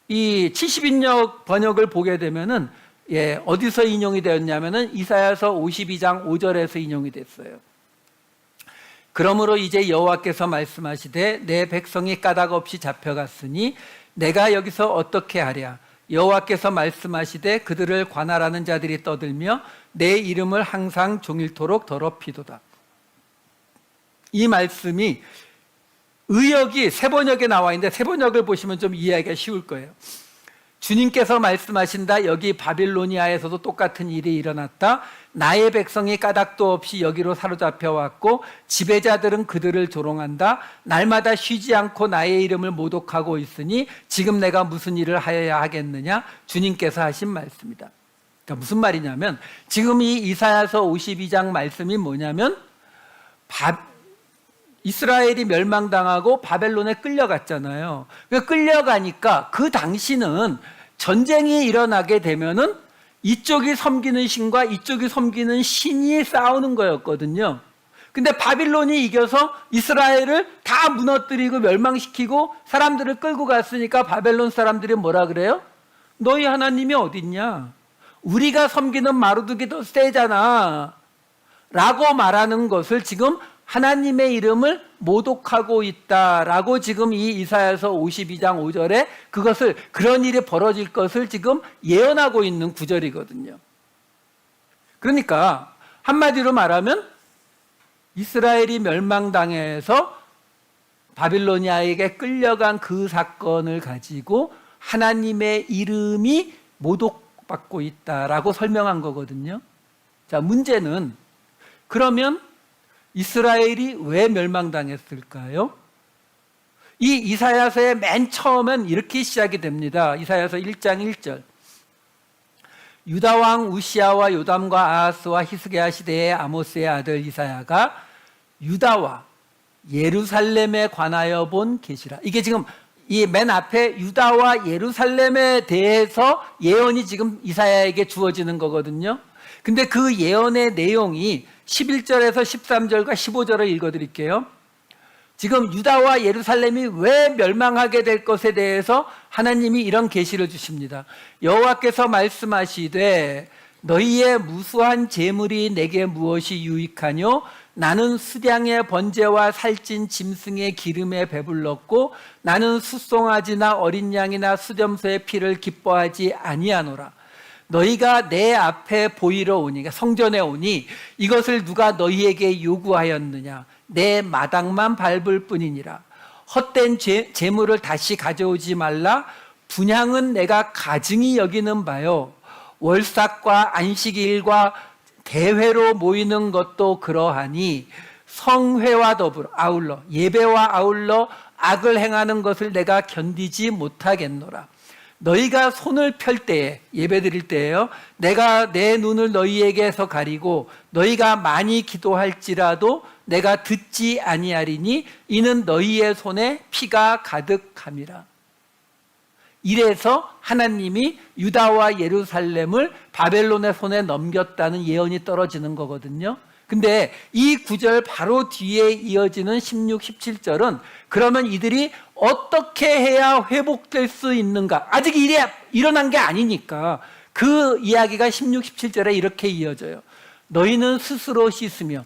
이 70인역 번역을 보게 되면은 어디서 인용이 되었냐면은 이사야서 52장 5절에서 인용이 됐어요. 그러므로 이제 여호와께서 말씀하시되 내 백성이 까닭 없이 잡혀갔으니 내가 여기서 어떻게 하랴. 여호와께서 말씀하시되 그들을 관할하는 자들이 떠들며 내 이름을 항상 종일토록 더럽히도다. 이 말씀이 의역이 세 번역에 나와 있는데 세 번역을 보시면 좀 이해하기가 쉬울 거예요. 주님께서 말씀하신다. 여기 바빌로니아에서도 똑같은 일이 일어났다. 나의 백성이 까닭도 없이 여기로 사로잡혀 왔고 지배자들은 그들을 조롱한다. 날마다 쉬지 않고 나의 이름을 모독하고 있으니 지금 내가 무슨 일을 하여야 하겠느냐? 주님께서 하신 말씀이다. 그러니까 무슨 말이냐면 지금 이 이사야서 52장 말씀이 뭐냐면 이스라엘이 멸망당하고 바벨론에 끌려갔잖아요. 끌려가니까 그 당시는 전쟁이 일어나게 되면은 이쪽이 섬기는 신과 이쪽이 섬기는 신이 싸우는 거였거든요. 근데 바빌론이 이겨서 이스라엘을 다 무너뜨리고 멸망시키고 사람들을 끌고 갔으니까 바벨론 사람들이 뭐라 그래요? 너희 하나님이 어딨냐? 우리가 섬기는 마루드기 더 세잖아 라고 말하는 것을 지금 하나님의 이름을 모독하고 있다라고 지금 이 이사야서 52장 5절에 그것을 그런 일이 벌어질 것을 지금 예언하고 있는 구절이거든요. 그러니까 한마디로 말하면 이스라엘이 멸망당해서 바빌로니아에게 끌려간 그 사건을 가지고 하나님의 이름이 모독받고 있다라고 설명한 거거든요. 자, 문제는 그러면 이스라엘이 왜 멸망당했을까요? 이 이사야서의 맨 처음엔 이렇게 시작이 됩니다. 이사야서 1장 1절. 유다 왕 우시아와 요담과 아하스와 히스기야 시대의 아모스의 아들 이사야가 유다와 예루살렘에 관하여 본 계시라. 이게 지금 이 맨 앞에 유다와 예루살렘에 대해서 예언이 지금 이사야에게 주어지는 거거든요. 근데 그 예언의 내용이 11절에서 13절과 15절을 읽어드릴게요. 지금 유다와 예루살렘이 왜 멸망하게 될 것에 대해서 하나님이 이런 계시를 주십니다. 여호와께서 말씀하시되 너희의 무수한 재물이 내게 무엇이 유익하뇨? 나는 수량의 번제와 살찐 짐승의 기름에 배불렀고 나는 숫송아지나 어린 양이나 수렴소의 피를 기뻐하지 아니하노라. 너희가 내 앞에 보이러 오니, 그러니까 성전에 오니 이것을 누가 너희에게 요구하였느냐? 내 마당만 밟을 뿐이니라. 헛된 재물을 다시 가져오지 말라. 분향은 내가 가증히 여기는 바요. 월삭과 안식일과 대회로 모이는 것도 그러하니 성회와 더불어 아울러 예배와 아울러 악을 행하는 것을 내가 견디지 못하겠노라. 너희가 손을 펼 때에 예배드릴 때에요 내가 내 눈을 너희에게서 가리고 너희가 많이 기도할지라도 내가 듣지 아니하리니 이는 너희의 손에 피가 가득함이라. 이래서 하나님이 유다와 예루살렘을 바벨론의 손에 넘겼다는 예언이 떨어지는 거거든요. 근데 이 구절 바로 뒤에 이어지는 16, 17절은 그러면 이들이 어떻게 해야 회복될 수 있는가? 아직 일이 일어난 게 아니니까 그 이야기가 16, 17절에 이렇게 이어져요. 너희는 스스로 씻으며,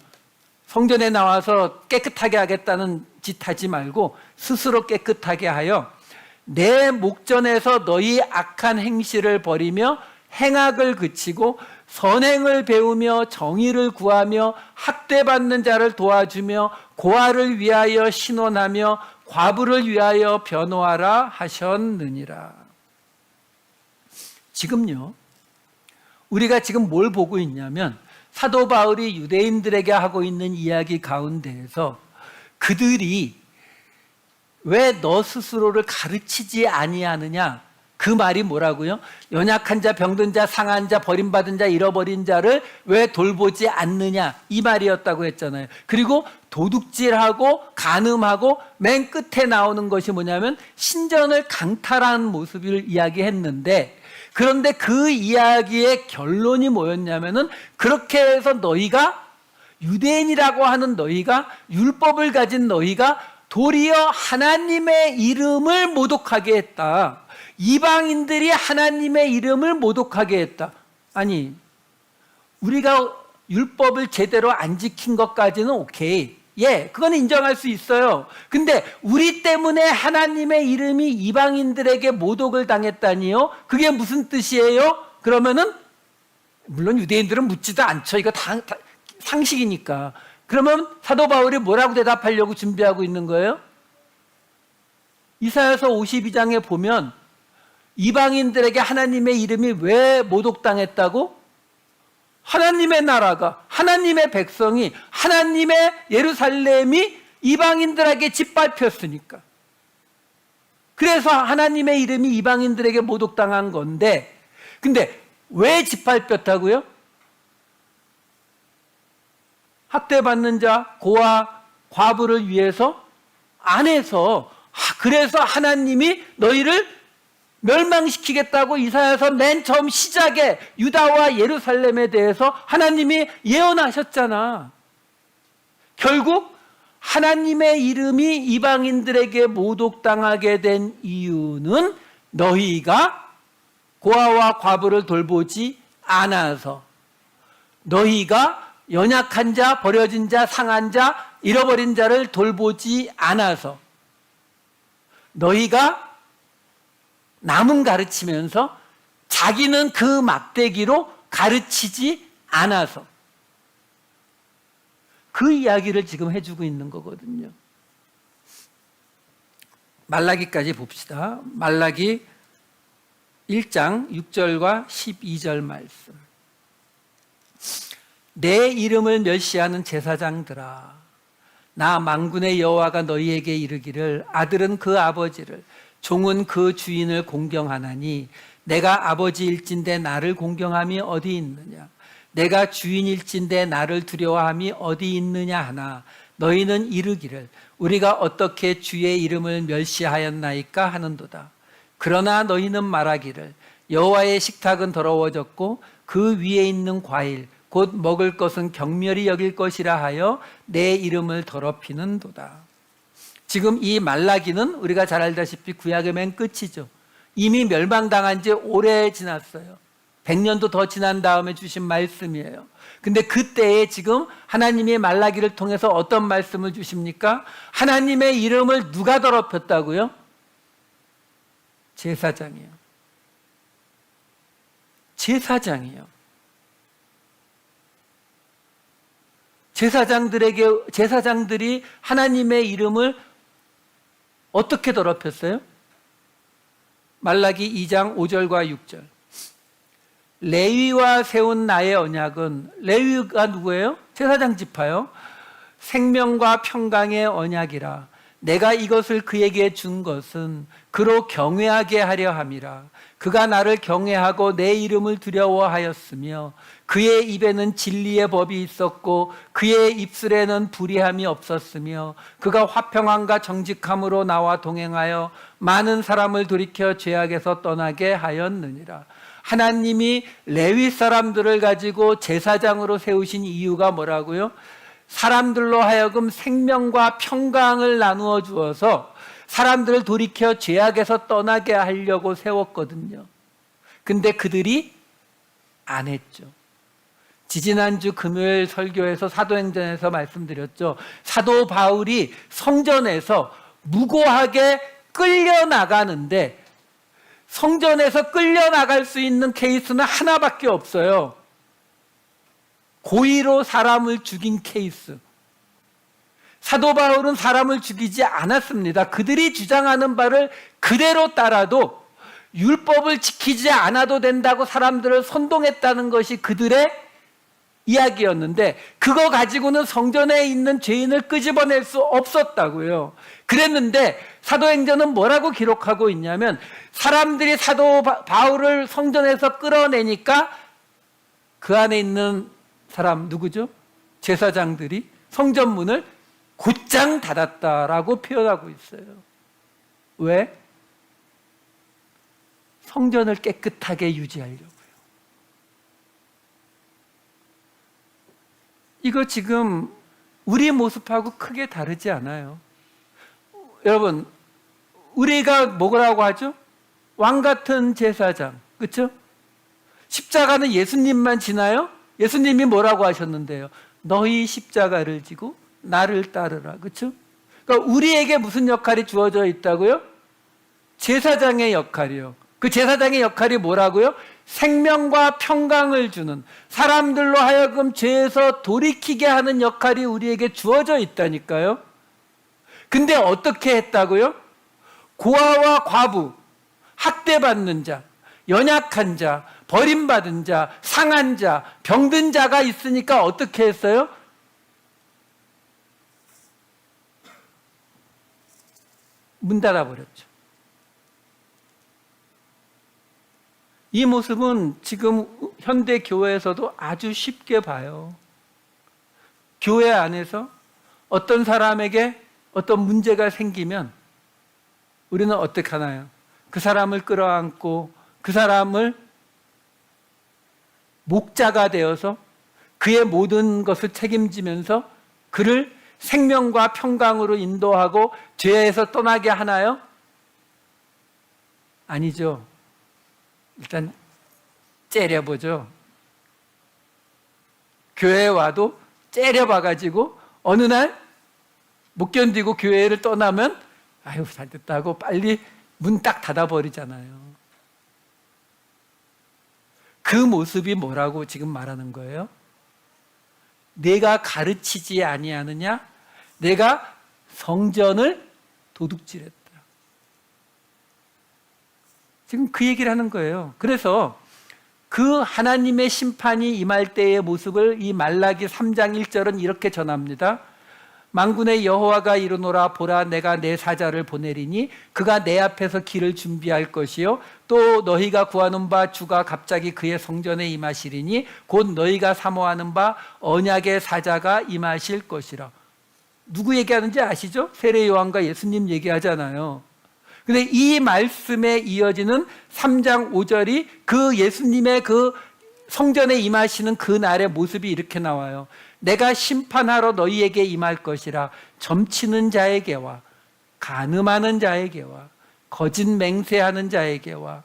성전에 나와서 깨끗하게 하겠다는 짓 하지 말고 스스로 깨끗하게 하여 내 목전에서 너희 악한 행실을 버리며 행악을 그치고 선행을 배우며 정의를 구하며 학대받는 자를 도와주며 고아를 위하여 신원하며 과부를 위하여 변호하라 하셨느니라. 지금요, 우리가 지금 뭘 보고 있냐면 사도 바울이 유대인들에게 하고 있는 이야기 가운데에서 그들이 왜 너 스스로를 가르치지 아니하느냐, 그 말이 뭐라고요? 연약한 자, 병든 자, 상한 자, 버림받은 자, 잃어버린 자를 왜 돌보지 않느냐, 이 말이었다고 했잖아요. 그리고 도둑질하고 간음하고 맨 끝에 나오는 것이 뭐냐면 신전을 강탈하는 모습을 이야기했는데, 그런데 그 이야기의 결론이 뭐였냐면은 그렇게 해서 너희가, 유대인이라고 하는 너희가, 율법을 가진 너희가 도리어 하나님의 이름을 모독하게 했다. 이방인들이 하나님의 이름을 모독하게 했다. 아니, 우리가 율법을 제대로 안 지킨 것까지는 오케이. 예, 그건 인정할 수 있어요. 근데 우리 때문에 하나님의 이름이 이방인들에게 모독을 당했다니요? 그게 무슨 뜻이에요? 그러면은, 물론 유대인들은 묻지도 않죠. 이거 다 상식이니까. 그러면 사도 바울이 뭐라고 대답하려고 준비하고 있는 거예요? 이사야서 52장에 보면 이방인들에게 하나님의 이름이 왜 모독당했다고? 하나님의 나라가, 하나님의 백성이, 하나님의 예루살렘이 이방인들에게 짓밟혔으니까. 그래서 하나님의 이름이 이방인들에게 모독당한 건데, 근데 왜 짓밟혔다고요? 학대받는 자, 고아, 과부를 위해서 안 해서, 그래서 하나님이 너희를 멸망시키겠다고 이사야서 맨 처음 시작에 유다와 예루살렘에 대해서 하나님이 예언하셨잖아. 결국 하나님의 이름이 이방인들에게 모독당하게 된 이유는 너희가 고아와 과부를 돌보지 않아서, 너희가 연약한 자, 버려진 자, 상한 자, 잃어버린 자를 돌보지 않아서, 너희가 남은 가르치면서 자기는 그 막대기로 가르치지 않아서, 그 이야기를 지금 해주고 있는 거거든요. 말라기까지 봅시다. 말라기 1장 6절과 12절 말씀. 내 이름을 멸시하는 제사장들아, 나 만군의 여호와가 너희에게 이르기를 아들은 그 아버지를, 종은 그 주인을 공경하나니 내가 아버지일진데 나를 공경함이 어디 있느냐, 내가 주인일진데 나를 두려워함이 어디 있느냐 하나 너희는 이르기를 우리가 어떻게 주의 이름을 멸시하였나이까 하는도다. 그러나 너희는 말하기를 여호와의 식탁은 더러워졌고 그 위에 있는 과일 곧 먹을 것은 경멸히 여길 것이라 하여 내 이름을 더럽히는도다. 지금 이 말라기는 우리가 잘 알다시피 구약의 맨 끝이죠. 이미 멸망당한 지 오래 지났어요. 100년도 더 지난 다음에 주신 말씀이에요. 근데 그때에 지금 하나님이 말라기를 통해서 어떤 말씀을 주십니까? 하나님의 이름을 누가 더럽혔다고요? 제사장이요. 제사장이요. 제사장들이 하나님의 이름을 어떻게 더럽혔어요? 말라기 2장 5절과 6절. 레위와 세운 나의 언약은, 레위가 누구예요? 제사장 지파요. 생명과 평강의 언약이라. 내가 이것을 그에게 준 것은 그로 경외하게 하려 함이라. 그가 나를 경외하고 내 이름을 두려워하였으며 그의 입에는 진리의 법이 있었고 그의 입술에는 불의함이 없었으며 그가 화평함과 정직함으로 나와 동행하여 많은 사람을 돌이켜 죄악에서 떠나게 하였느니라. 하나님이 레위 사람들을 가지고 제사장으로 세우신 이유가 뭐라고요? 사람들로 하여금 생명과 평강을 나누어 주어서 사람들을 돌이켜 죄악에서 떠나게 하려고 세웠거든요. 근데 그들이 안 했죠. 지지난주 금요일 설교에서 사도행전에서 말씀드렸죠. 사도 바울이 성전에서 무고하게 끌려나가는데 성전에서 끌려나갈 수 있는 케이스는 하나밖에 없어요. 고의로 사람을 죽인 케이스. 사도 바울은 사람을 죽이지 않았습니다. 그들이 주장하는 바를 그대로 따라도 율법을 지키지 않아도 된다고 사람들을 선동했다는 것이 그들의 이야기였는데 그거 가지고는 성전에 있는 죄인을 끄집어낼 수 없었다고요. 그랬는데 사도행전은 뭐라고 기록하고 있냐면 사람들이 사도 바울을 성전에서 끌어내니까 그 안에 있는 사람 누구죠? 제사장들이 성전문을 곧장 닫았다라고 표현하고 있어요. 왜? 성전을 깨끗하게 유지하려고요. 이거 지금 우리 모습하고 크게 다르지 않아요. 여러분, 우리가 뭐라고 하죠? 왕 같은 제사장, 그렇죠? 십자가는 예수님만 지나요? 예수님이 뭐라고 하셨는데요? 너희 십자가를 지고 나를 따르라, 그렇죠? 그러니까 우리에게 무슨 역할이 주어져 있다고요? 제사장의 역할이요. 그 제사장의 역할이 뭐라고요? 생명과 평강을 주는, 사람들로 하여금 죄에서 돌이키게 하는 역할이 우리에게 주어져 있다니까요. 근데 어떻게 했다고요? 고아와 과부, 학대받는 자, 연약한 자, 버림받은 자, 상한 자, 병든 자가 있으니까 어떻게 했어요? 문 닫아버렸죠. 이 모습은 지금 현대 교회에서도 아주 쉽게 봐요. 교회 안에서 어떤 사람에게 어떤 문제가 생기면 우리는 어떻게 하나요? 그 사람을 끌어안고 그 사람을 목자가 되어서 그의 모든 것을 책임지면서 그를 생명과 평강으로 인도하고 죄에서 떠나게 하나요? 아니죠. 일단 째려보죠. 교회에 와도 째려봐가지고 어느 날 못 견디고 교회를 떠나면 아유 잘됐다고 빨리 문 딱 닫아버리잖아요. 그 모습이 뭐라고 지금 말하는 거예요? 내가 가르치지 아니하느냐? 내가 성전을 도둑질했다. 지금 그 얘기를 하는 거예요. 그래서 그 하나님의 심판이 임할 때의 모습을 이 말라기 3장 1절은 이렇게 전합니다. 만군의 여호와가 이르노라 보라 내가 내 사자를 보내리니 그가 내 앞에서 길을 준비할 것이요 또 너희가 구하는 바 주가 갑자기 그의 성전에 임하시리니 곧 너희가 사모하는 바 언약의 사자가 임하실 것이라. 누구 얘기하는지 아시죠? 세례 요한과 예수님 얘기하잖아요. 근데 이 말씀에 이어지는 3장 5절이 그 예수님의 그 성전에 임하시는 그 날의 모습이 이렇게 나와요. 내가 심판하러 너희에게 임할 것이라. 점치는 자에게와 간음하는 자에게와 거짓 맹세하는 자에게와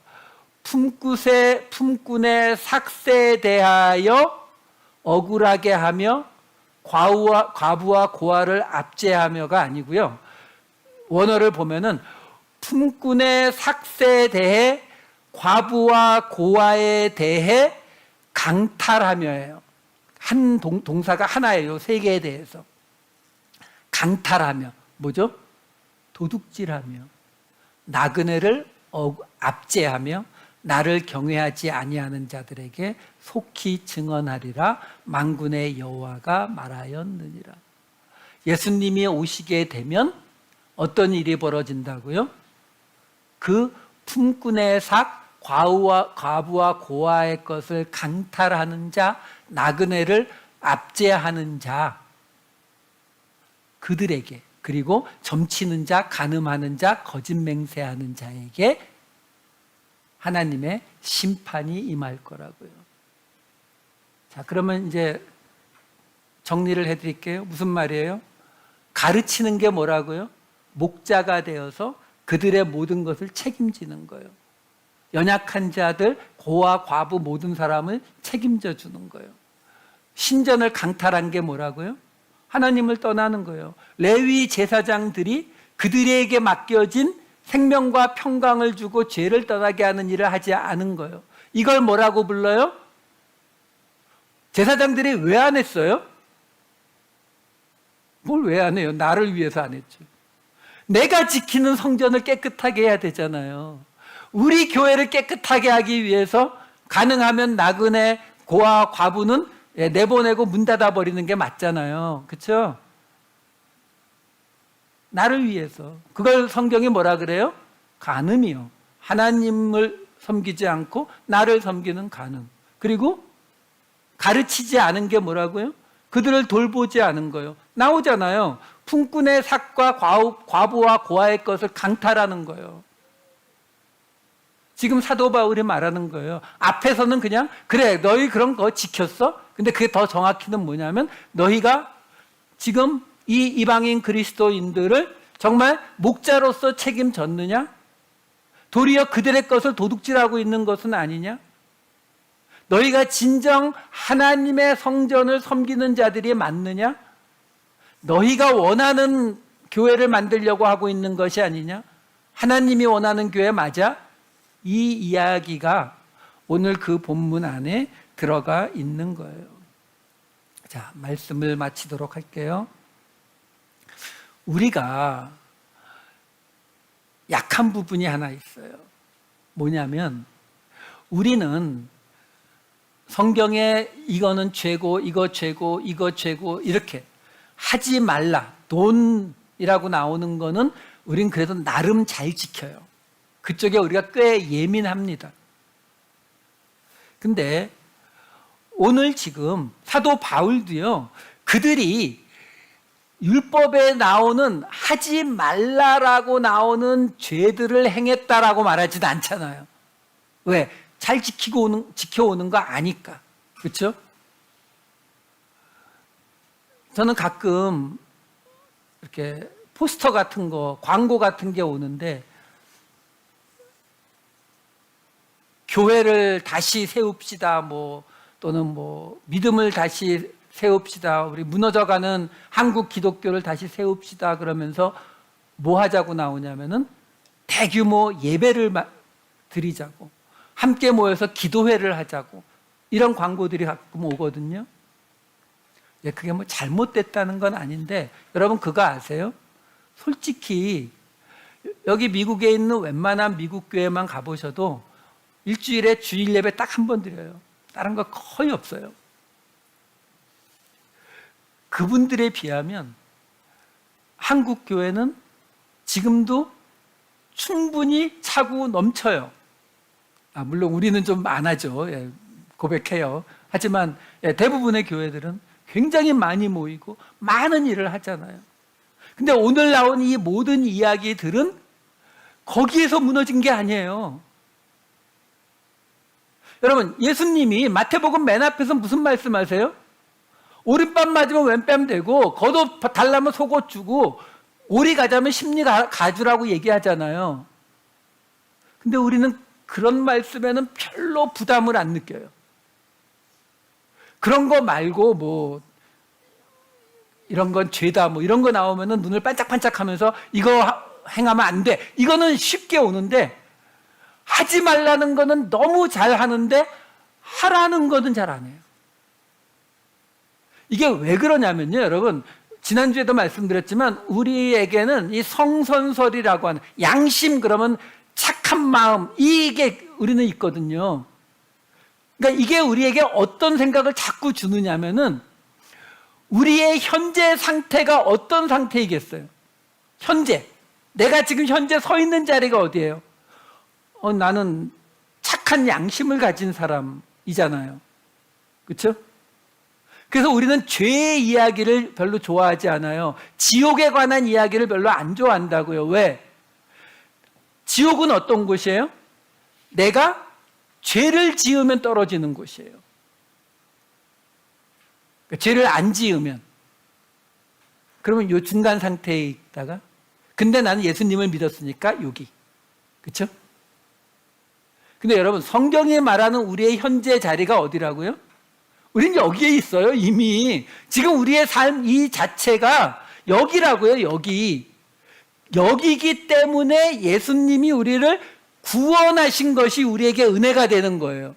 품꾼의 삭세에 대하여 억울하게 하며 과부와 고아를 압제하며가 아니고요. 원어를 보면은 품꾼의 삭세에 대해 과부와 고아에 대해 강탈하며예요. 한 동사가 하나예요. 세 개에 대해서. 강탈하며 뭐죠? 도둑질하며 나그네를 압제하며 나를 경외하지 아니하는 자들에게 속히 증언하리라. 만군의 여호와가 말하였느니라. 예수님이 오시게 되면 어떤 일이 벌어진다고요? 그 품꾼의 삭, 과부와 고아의 것을 강탈하는 자, 나그네를 압제하는 자, 그들에게, 그리고 점치는 자, 간음하는 자, 거짓 맹세하는 자에게 하나님의 심판이 임할 거라고요. 자, 그러면 이제 정리를 해드릴게요. 무슨 말이에요? 가르치는 게 뭐라고요? 목자가 되어서 그들의 모든 것을 책임지는 거예요. 연약한 자들, 고아, 과부 모든 사람을 책임져 주는 거예요. 신전을 강탈한 게 뭐라고요? 하나님을 떠나는 거예요. 레위 제사장들이 그들에게 맡겨진 생명과 평강을 주고 죄를 떠나게 하는 일을 하지 않은 거예요. 이걸 뭐라고 불러요? 제사장들이 왜 안 했어요? 뭘 왜 안 해요? 나를 위해서 안 했죠. 내가 지키는 성전을 깨끗하게 해야 되잖아요. 우리 교회를 깨끗하게 하기 위해서 가능하면 나그네, 고아, 과부는 내보내고 문 닫아버리는 게 맞잖아요. 그렇죠? 나를 위해서. 그걸 성경이 뭐라 그래요? 간음이요. 하나님을 섬기지 않고 나를 섬기는 간음. 그리고 가르치지 않은 게 뭐라고요? 그들을 돌보지 않은 거예요. 나오잖아요. 품꾼의 삭과 과부와 고아의 것을 강탈하는 거예요. 지금 사도 바울이 말하는 거예요. 앞에서는 그냥 그래 너희 그런 거 지켰어? 근데 그게 더 정확히는 뭐냐면 너희가 지금 이 이방인 그리스도인들을 정말 목자로서 책임졌느냐? 도리어 그들의 것을 도둑질하고 있는 것은 아니냐? 너희가 진정 하나님의 성전을 섬기는 자들이 맞느냐? 너희가 원하는 교회를 만들려고 하고 있는 것이 아니냐? 하나님이 원하는 교회 맞아? 이 이야기가 오늘 그 본문 안에 들어가 있는 거예요. 자, 말씀을 마치도록 할게요. 우리가 약한 부분이 하나 있어요. 뭐냐면 우리는 성경에 이거는 죄고 이거 죄고 이거 죄고 이렇게 하지 말라 돈이라고 나오는 거는 우린 그래도 나름 잘 지켜요. 그쪽에 우리가 꽤 예민합니다. 근데 오늘 지금 사도 바울도요, 그들이 율법에 나오는 하지 말라라고 나오는 죄들을 행했다라고 말하지도 않잖아요. 왜? 잘 지켜오는 거 아니까. 그렇죠? 저는 가끔 이렇게 포스터 같은 거, 광고 같은 게 오는데 교회를 다시 세웁시다, 또는 믿음을 다시 세웁시다, 우리 무너져가는 한국 기독교를 다시 세웁시다 그러면서 뭐 하자고 나오냐면은 대규모 예배를 드리자고, 함께 모여서 기도회를 하자고, 이런 광고들이 가끔 오거든요. 그게 잘못됐다는 건 아닌데 여러분 그거 아세요? 솔직히 여기 미국에 있는 웬만한 미국 교회만 가보셔도 일주일에 주일 예배 딱 한 번 드려요. 다른 거 거의 없어요. 그분들에 비하면 한국 교회는 지금도 충분히 차고 넘쳐요. 물론 우리는 좀 안 하죠. 고백해요. 하지만 대부분의 교회들은 굉장히 많이 모이고 많은 일을 하잖아요. 근데 오늘 나온 이 모든 이야기들은 거기에서 무너진 게 아니에요. 여러분, 예수님이 마태복음 맨 앞에서 무슨 말씀하세요? 오른뺨 맞으면 왼뺨 대고 겉옷 달라면 속옷 주고 오리 가자면 십리 가주라고 얘기하잖아요. 근데 우리는 그런 말씀에는 별로 부담을 안 느껴요. 그런 거 말고 이런 건 죄다 이런 거 나오면은 눈을 반짝반짝 하면서 이거 행하면 안 돼. 이거는 쉽게 오는데 하지 말라는 거는 너무 잘 하는데 하라는 거는 잘 안 해요. 이게 왜 그러냐면요, 여러분. 지난주에도 말씀드렸지만 우리에게는 이 성선설이라고 하는 양심, 그러면 착한 마음, 이게 우리는 있거든요. 그러니까 이게 우리에게 어떤 생각을 자꾸 주느냐면은 우리의 현재 상태가 어떤 상태이겠어요? 현재. 내가 지금 현재 서 있는 자리가 어디예요? 나는 착한 양심을 가진 사람이잖아요. 그렇죠? 그래서 우리는 죄의 이야기를 별로 좋아하지 않아요. 지옥에 관한 이야기를 별로 안 좋아한다고요. 왜? 지옥은 어떤 곳이에요? 내가 죄를 지으면 떨어지는 곳이에요. 그러니까 죄를 안 지으면. 그러면 요 중간 상태에 있다가, 근데 나는 예수님을 믿었으니까 여기. 그렇죠? 근데 여러분, 성경이 말하는 우리의 현재 자리가 어디라고요? 우린 여기에 있어요, 이미. 지금 우리의 삶 이 자체가 여기라고요, 여기. 여기기 때문에 예수님이 우리를 구원하신 것이 우리에게 은혜가 되는 거예요.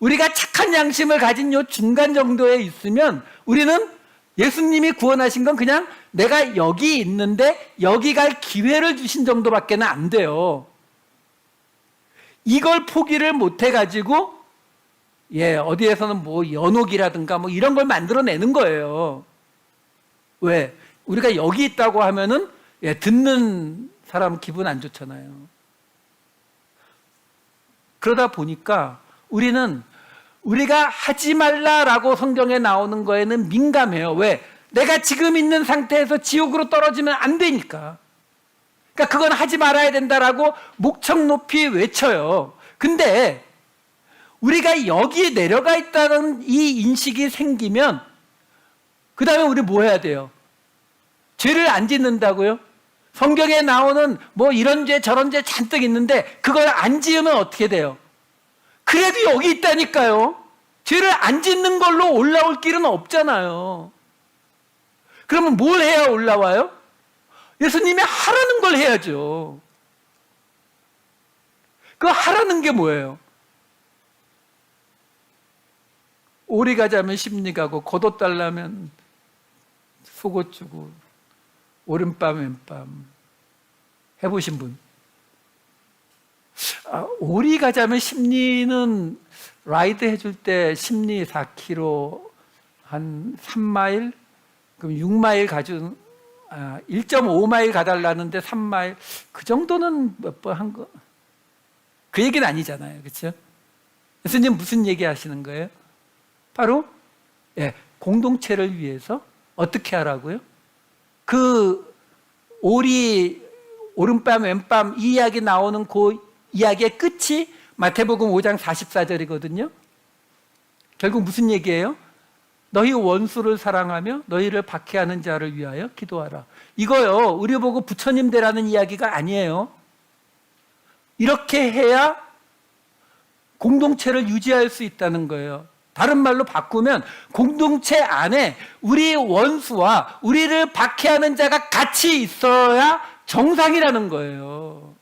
우리가 착한 양심을 가진 요 중간 정도에 있으면 우리는 예수님이 구원하신 건 그냥 내가 여기 있는데 여기 갈 기회를 주신 정도밖에 안 돼요. 이걸 포기를 못 해가지고 어디에서는 뭐 연옥이라든가 뭐 이런 걸 만들어내는 거예요. 왜? 우리가 여기 있다고 하면은 듣는 사람 기분 안 좋잖아요. 그러다 보니까 우리는 우리가 하지 말라라고 성경에 나오는 거에는 민감해요. 왜? 내가 지금 있는 상태에서 지옥으로 떨어지면 안 되니까. 그러니까 그건 하지 말아야 된다라고 목청 높이 외쳐요. 근데 우리가 여기에 내려가 있다는 이 인식이 생기면 그 다음에 우리 뭐 해야 돼요? 죄를 안 짓는다고요? 성경에 나오는 뭐 이런 죄 저런 죄 잔뜩 있는데 그걸 안 지으면 어떻게 돼요? 그래도 여기 있다니까요. 죄를 안 짓는 걸로 올라올 길은 없잖아요. 그러면 뭘 해야 올라와요? 예수님이 하라는 걸 해야죠. 그 하라는 게 뭐예요? 오리 가자면 십리 가고 겉옷 달라면 속옷 주고 오른밤 왼밤 해보신 분? 오리 가자면 십리는 라이드 해줄 때 십리 4km 한 3마일 그럼 6마일 가준 1.5마일 가달라는데 3마일 그 정도는 몇 번 한 거 그 얘기는 아니잖아요. 그렇죠? 예수님 무슨 얘기 하시는 거예요? 바로 공동체를 위해서 어떻게 하라고요? 그 오른밤 왼밤 이 이야기 나오는 그 이야기의 끝이 마태복음 5장 44절이거든요. 결국 무슨 얘기예요? 너희 원수를 사랑하며 너희를 박해하는 자를 위하여 기도하라. 이거요, 우리 보고 부처님 되라는 이야기가 아니에요. 이렇게 해야 공동체를 유지할 수 있다는 거예요. 다른 말로 바꾸면 공동체 안에 우리 원수와 우리를 박해하는 자가 같이 있어야 정상이라는 거예요.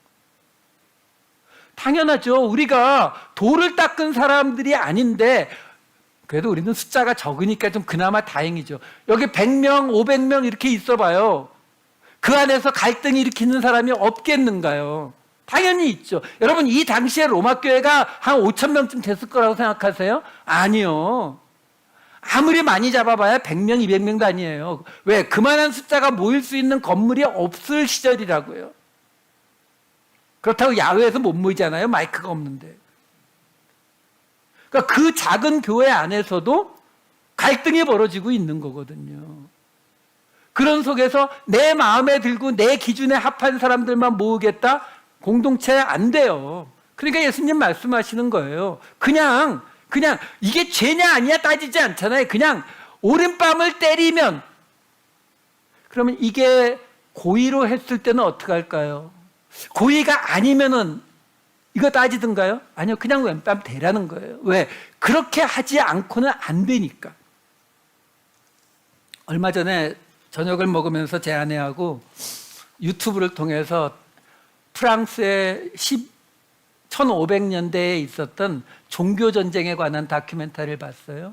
당연하죠. 우리가 돌을 닦은 사람들이 아닌데 그래도 우리는 숫자가 적으니까 좀 그나마 다행이죠. 여기 100명, 500명 이렇게 있어봐요. 그 안에서 갈등 일으키는 사람이 없겠는가요? 당연히 있죠. 여러분, 이 당시에 로마 교회가 한 5,000명쯤 됐을 거라고 생각하세요? 아니요. 아무리 많이 잡아봐야 100명, 200명도 아니에요. 왜? 그만한 숫자가 모일 수 있는 건물이 없을 시절이라고요. 그렇다고 야외에서 못 모이잖아요. 마이크가 없는데. 그러니까 그 작은 교회 안에서도 갈등이 벌어지고 있는 거거든요. 그런 속에서 내 마음에 들고 내 기준에 합한 사람들만 모으겠다? 공동체 안 돼요. 그러니까 예수님 말씀하시는 거예요. 그냥 이게 죄냐 아니냐 따지지 않잖아요. 그냥 오른밤을 때리면 그러면 이게 고의로 했을 때는 어떻게 할까요? 고의가 아니면은 이거 따지든가요? 아니요. 그냥 왼밤 대라는 거예요. 왜? 그렇게 하지 않고는 안 되니까. 얼마 전에 저녁을 먹으면서 제 아내하고 유튜브를 통해서 프랑스의 1500년대에 있었던 종교전쟁에 관한 다큐멘터리를 봤어요.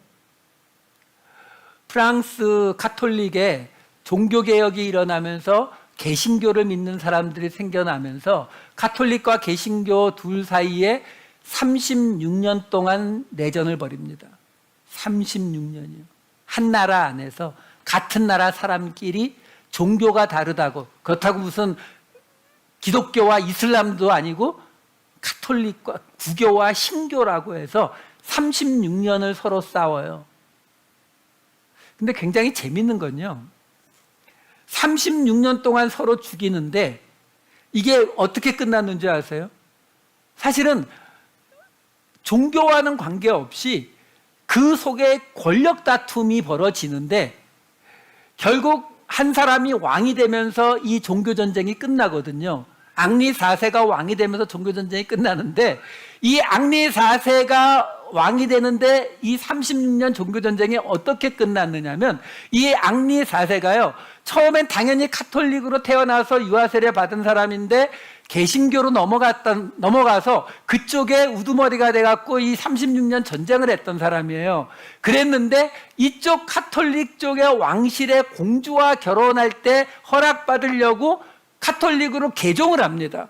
프랑스 카톨릭에 종교개혁이 일어나면서 개신교를 믿는 사람들이 생겨나면서 카톨릭과 개신교 둘 사이에 36년 동안 내전을 벌입니다. 36년이요. 한 나라 안에서 같은 나라 사람끼리 종교가 다르다고, 그렇다고 무슨 기독교와 이슬람도 아니고 카톨릭과 구교와 신교라고 해서 36년을 서로 싸워요. 근데 굉장히 재밌는 건요, 36년 동안 서로 죽이는데 이게 어떻게 끝났는 줄 아세요? 사실은 종교와는 관계없이 그 속에 권력 다툼이 벌어지는데 결국 한 사람이 왕이 되면서 이 종교 전쟁이 끝나거든요. 앙리 4세가 왕이 되면서 종교전쟁이 끝나는데, 이 앙리 4세가 왕이 되는데 이 36년 종교전쟁이 어떻게 끝났느냐면, 이 앙리 4세가요, 처음엔 당연히 카톨릭으로 태어나서 유아세례 받은 사람인데 개신교로 넘어가서 그쪽에 우두머리가 돼갖고 이 36년 전쟁을 했던 사람이에요. 그랬는데 이쪽 카톨릭 쪽의 왕실의 공주와 결혼할 때 허락받으려고 카톨릭으로 개종을 합니다.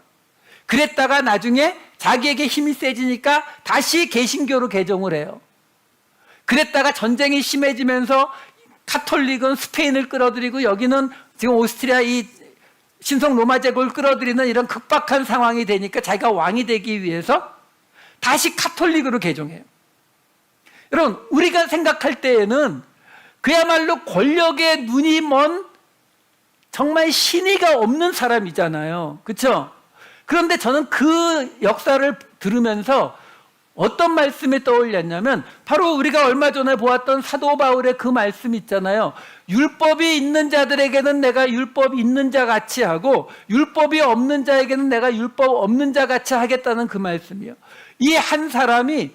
그랬다가 나중에 자기에게 힘이 세지니까 다시 개신교로 개종을 해요. 그랬다가 전쟁이 심해지면서 카톨릭은 스페인을 끌어들이고 여기는 지금 오스트리아 이 신성 로마 제국을 끌어들이는 이런 급박한 상황이 되니까 자기가 왕이 되기 위해서 다시 카톨릭으로 개종해요. 여러분, 우리가 생각할 때에는 그야말로 권력에 눈이 먼 정말 신의가 없는 사람이잖아요. 그렇죠? 그런데 저는 그 역사를 들으면서 어떤 말씀이 떠올렸냐면, 바로 우리가 얼마 전에 보았던 사도 바울의 그 말씀 있잖아요. 율법이 있는 자들에게는 내가 율법 있는 자 같이 하고 율법이 없는 자에게는 내가 율법 없는 자 같이 하겠다는 그 말씀이요. 이 한 사람이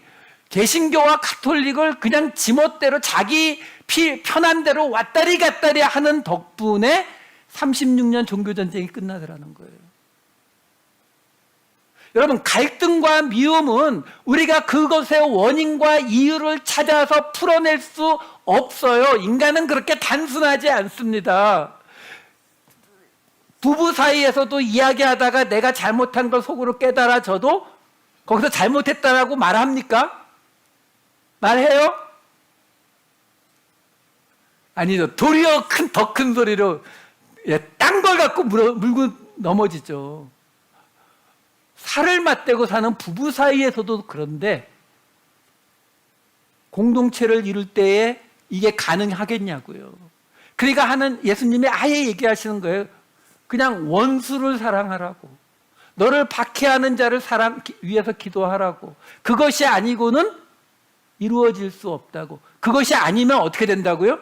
개신교와 카톨릭을 그냥 지멋대로 자기 편한 대로 왔다리 갔다리 하는 덕분에 36년 종교전쟁이 끝나더라는 거예요. 여러분, 갈등과 미움은 우리가 그것의 원인과 이유를 찾아서 풀어낼 수 없어요. 인간은 그렇게 단순하지 않습니다. 부부 사이에서도 이야기하다가 내가 잘못한 걸 속으로 깨달아져도 거기서 잘못했다라고 말합니까? 말해요? 아니죠. 도리어 더 큰 소리로 딴 걸 갖고 물고 넘어지죠. 살을 맞대고 사는 부부 사이에서도 그런데 공동체를 이룰 때에 이게 가능하겠냐고요. 그러니까 예수님이 아예 얘기하시는 거예요. 그냥 원수를 사랑하라고, 너를 박해하는 자를 위해서 기도하라고. 그것이 아니고는 이루어질 수 없다고. 그것이 아니면 어떻게 된다고요?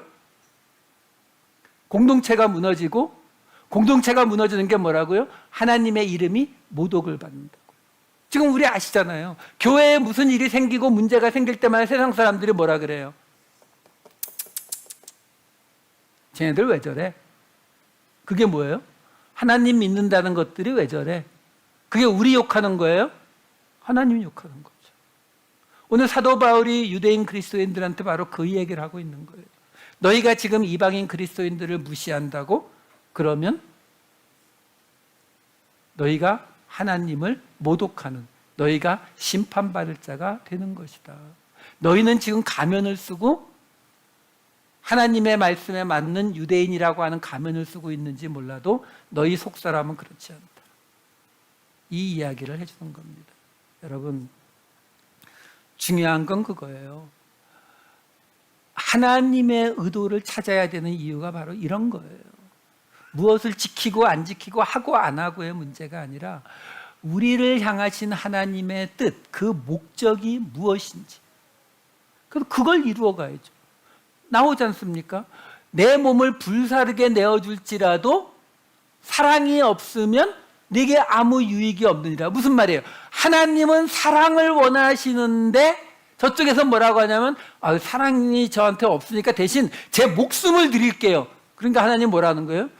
공동체가 무너지고, 공동체가 무너지는 게 뭐라고요? 하나님의 이름이 모독을 받는다고. 지금 우리 아시잖아요. 교회에 무슨 일이 생기고 문제가 생길 때마다 세상 사람들이 뭐라 그래요? 쟤네들 왜 저래? 그게 뭐예요? 하나님 믿는다는 것들이 왜 저래? 그게 우리 욕하는 거예요? 하나님 욕하는 거죠. 오늘 사도 바울이 유대인 그리스도인들한테 바로 그 얘기를 하고 있는 거예요. 너희가 지금 이방인 그리스도인들을 무시한다고? 그러면 너희가 하나님을 모독하는, 너희가 심판받을 자가 되는 것이다. 너희는 지금 가면을 쓰고 하나님의 말씀에 맞는 유대인이라고 하는 가면을 쓰고 있는지 몰라도 너희 속사람은 그렇지 않다. 이 이야기를 해주는 겁니다. 여러분, 중요한 건 그거예요. 하나님의 의도를 찾아야 되는 이유가 바로 이런 거예요. 무엇을 지키고 안 지키고 하고 안 하고의 문제가 아니라 우리를 향하신 하나님의 뜻, 그 목적이 무엇인지, 그걸 이루어가야죠. 나오지 않습니까? 내 몸을 불사르게 내어줄지라도 사랑이 없으면 네게 아무 유익이 없느니라. 무슨 말이에요? 하나님은 사랑을 원하시는데 저쪽에서 뭐라고 하냐면 사랑이 저한테 없으니까 대신 제 목숨을 드릴게요. 그러니까 하나님 뭐라는 거예요?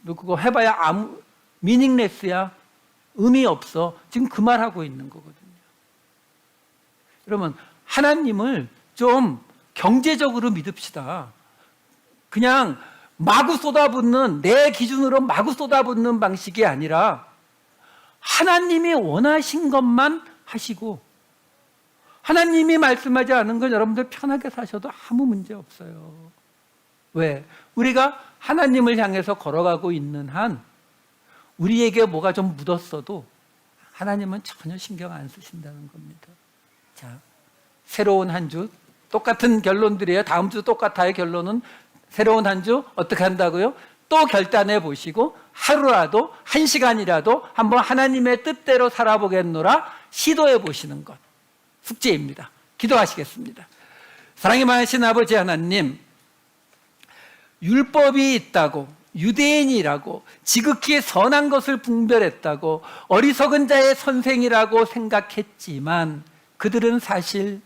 너 그거 해봐야 아무 미닝레스야. 의미 없어. 지금 그 말하고 있는 거거든요. 여러분, 하나님을 좀 경제적으로 믿읍시다. 그냥 마구 쏟아붓는, 내 기준으로 마구 쏟아붓는 방식이 아니라 하나님이 원하신 것만 하시고, 하나님이 말씀하지 않은 건 여러분들 편하게 사셔도 아무 문제 없어요. 왜? 우리가 하나님을 향해서 걸어가고 있는 한 우리에게 뭐가 좀 묻었어도 하나님은 전혀 신경 안 쓰신다는 겁니다. 자, 새로운 한 주, 똑같은 결론들이에요. 다음 주 똑같아요. 결론은 새로운 한 주 어떻게 한다고요? 또 결단해 보시고 하루라도, 한 시간이라도 한번 하나님의 뜻대로 살아보겠노라 시도해 보시는 것, 숙제입니다. 기도하시겠습니다. 사랑이 많으신 아버지 하나님, 율법이 있다고, 유대인이라고 지극히 선한 것을 분별했다고 어리석은 자의 선생이라고 생각했지만 그들은 사실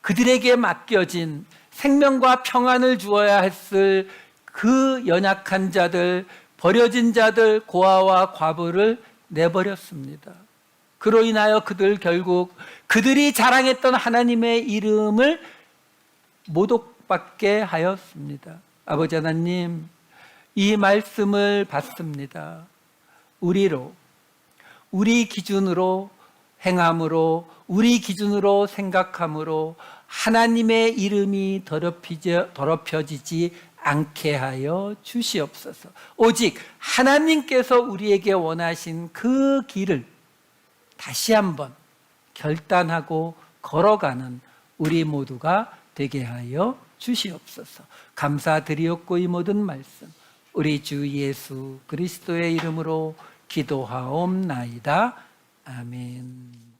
그들에게 맡겨진 생명과 평안을 주어야 했을 그 연약한 자들, 버려진 자들, 고아와 과부를 내버렸습니다. 그로 인하여 그들 결국 그들이 자랑했던 하나님의 이름을 모독받게 하였습니다. 아버지 하나님, 이 말씀을 받습니다. 우리로, 우리 기준으로 행함으로, 우리 기준으로 생각함으로 하나님의 이름이 더럽혀지지 않게 하여 주시옵소서. 오직 하나님께서 우리에게 원하신 그 길을 다시 한번 결단하고 걸어가는 우리 모두가 되게 하여 주시옵소서. 감사드리옵고 이 모든 말씀 우리 주 예수 그리스도의 이름으로 기도하옵나이다. 아멘.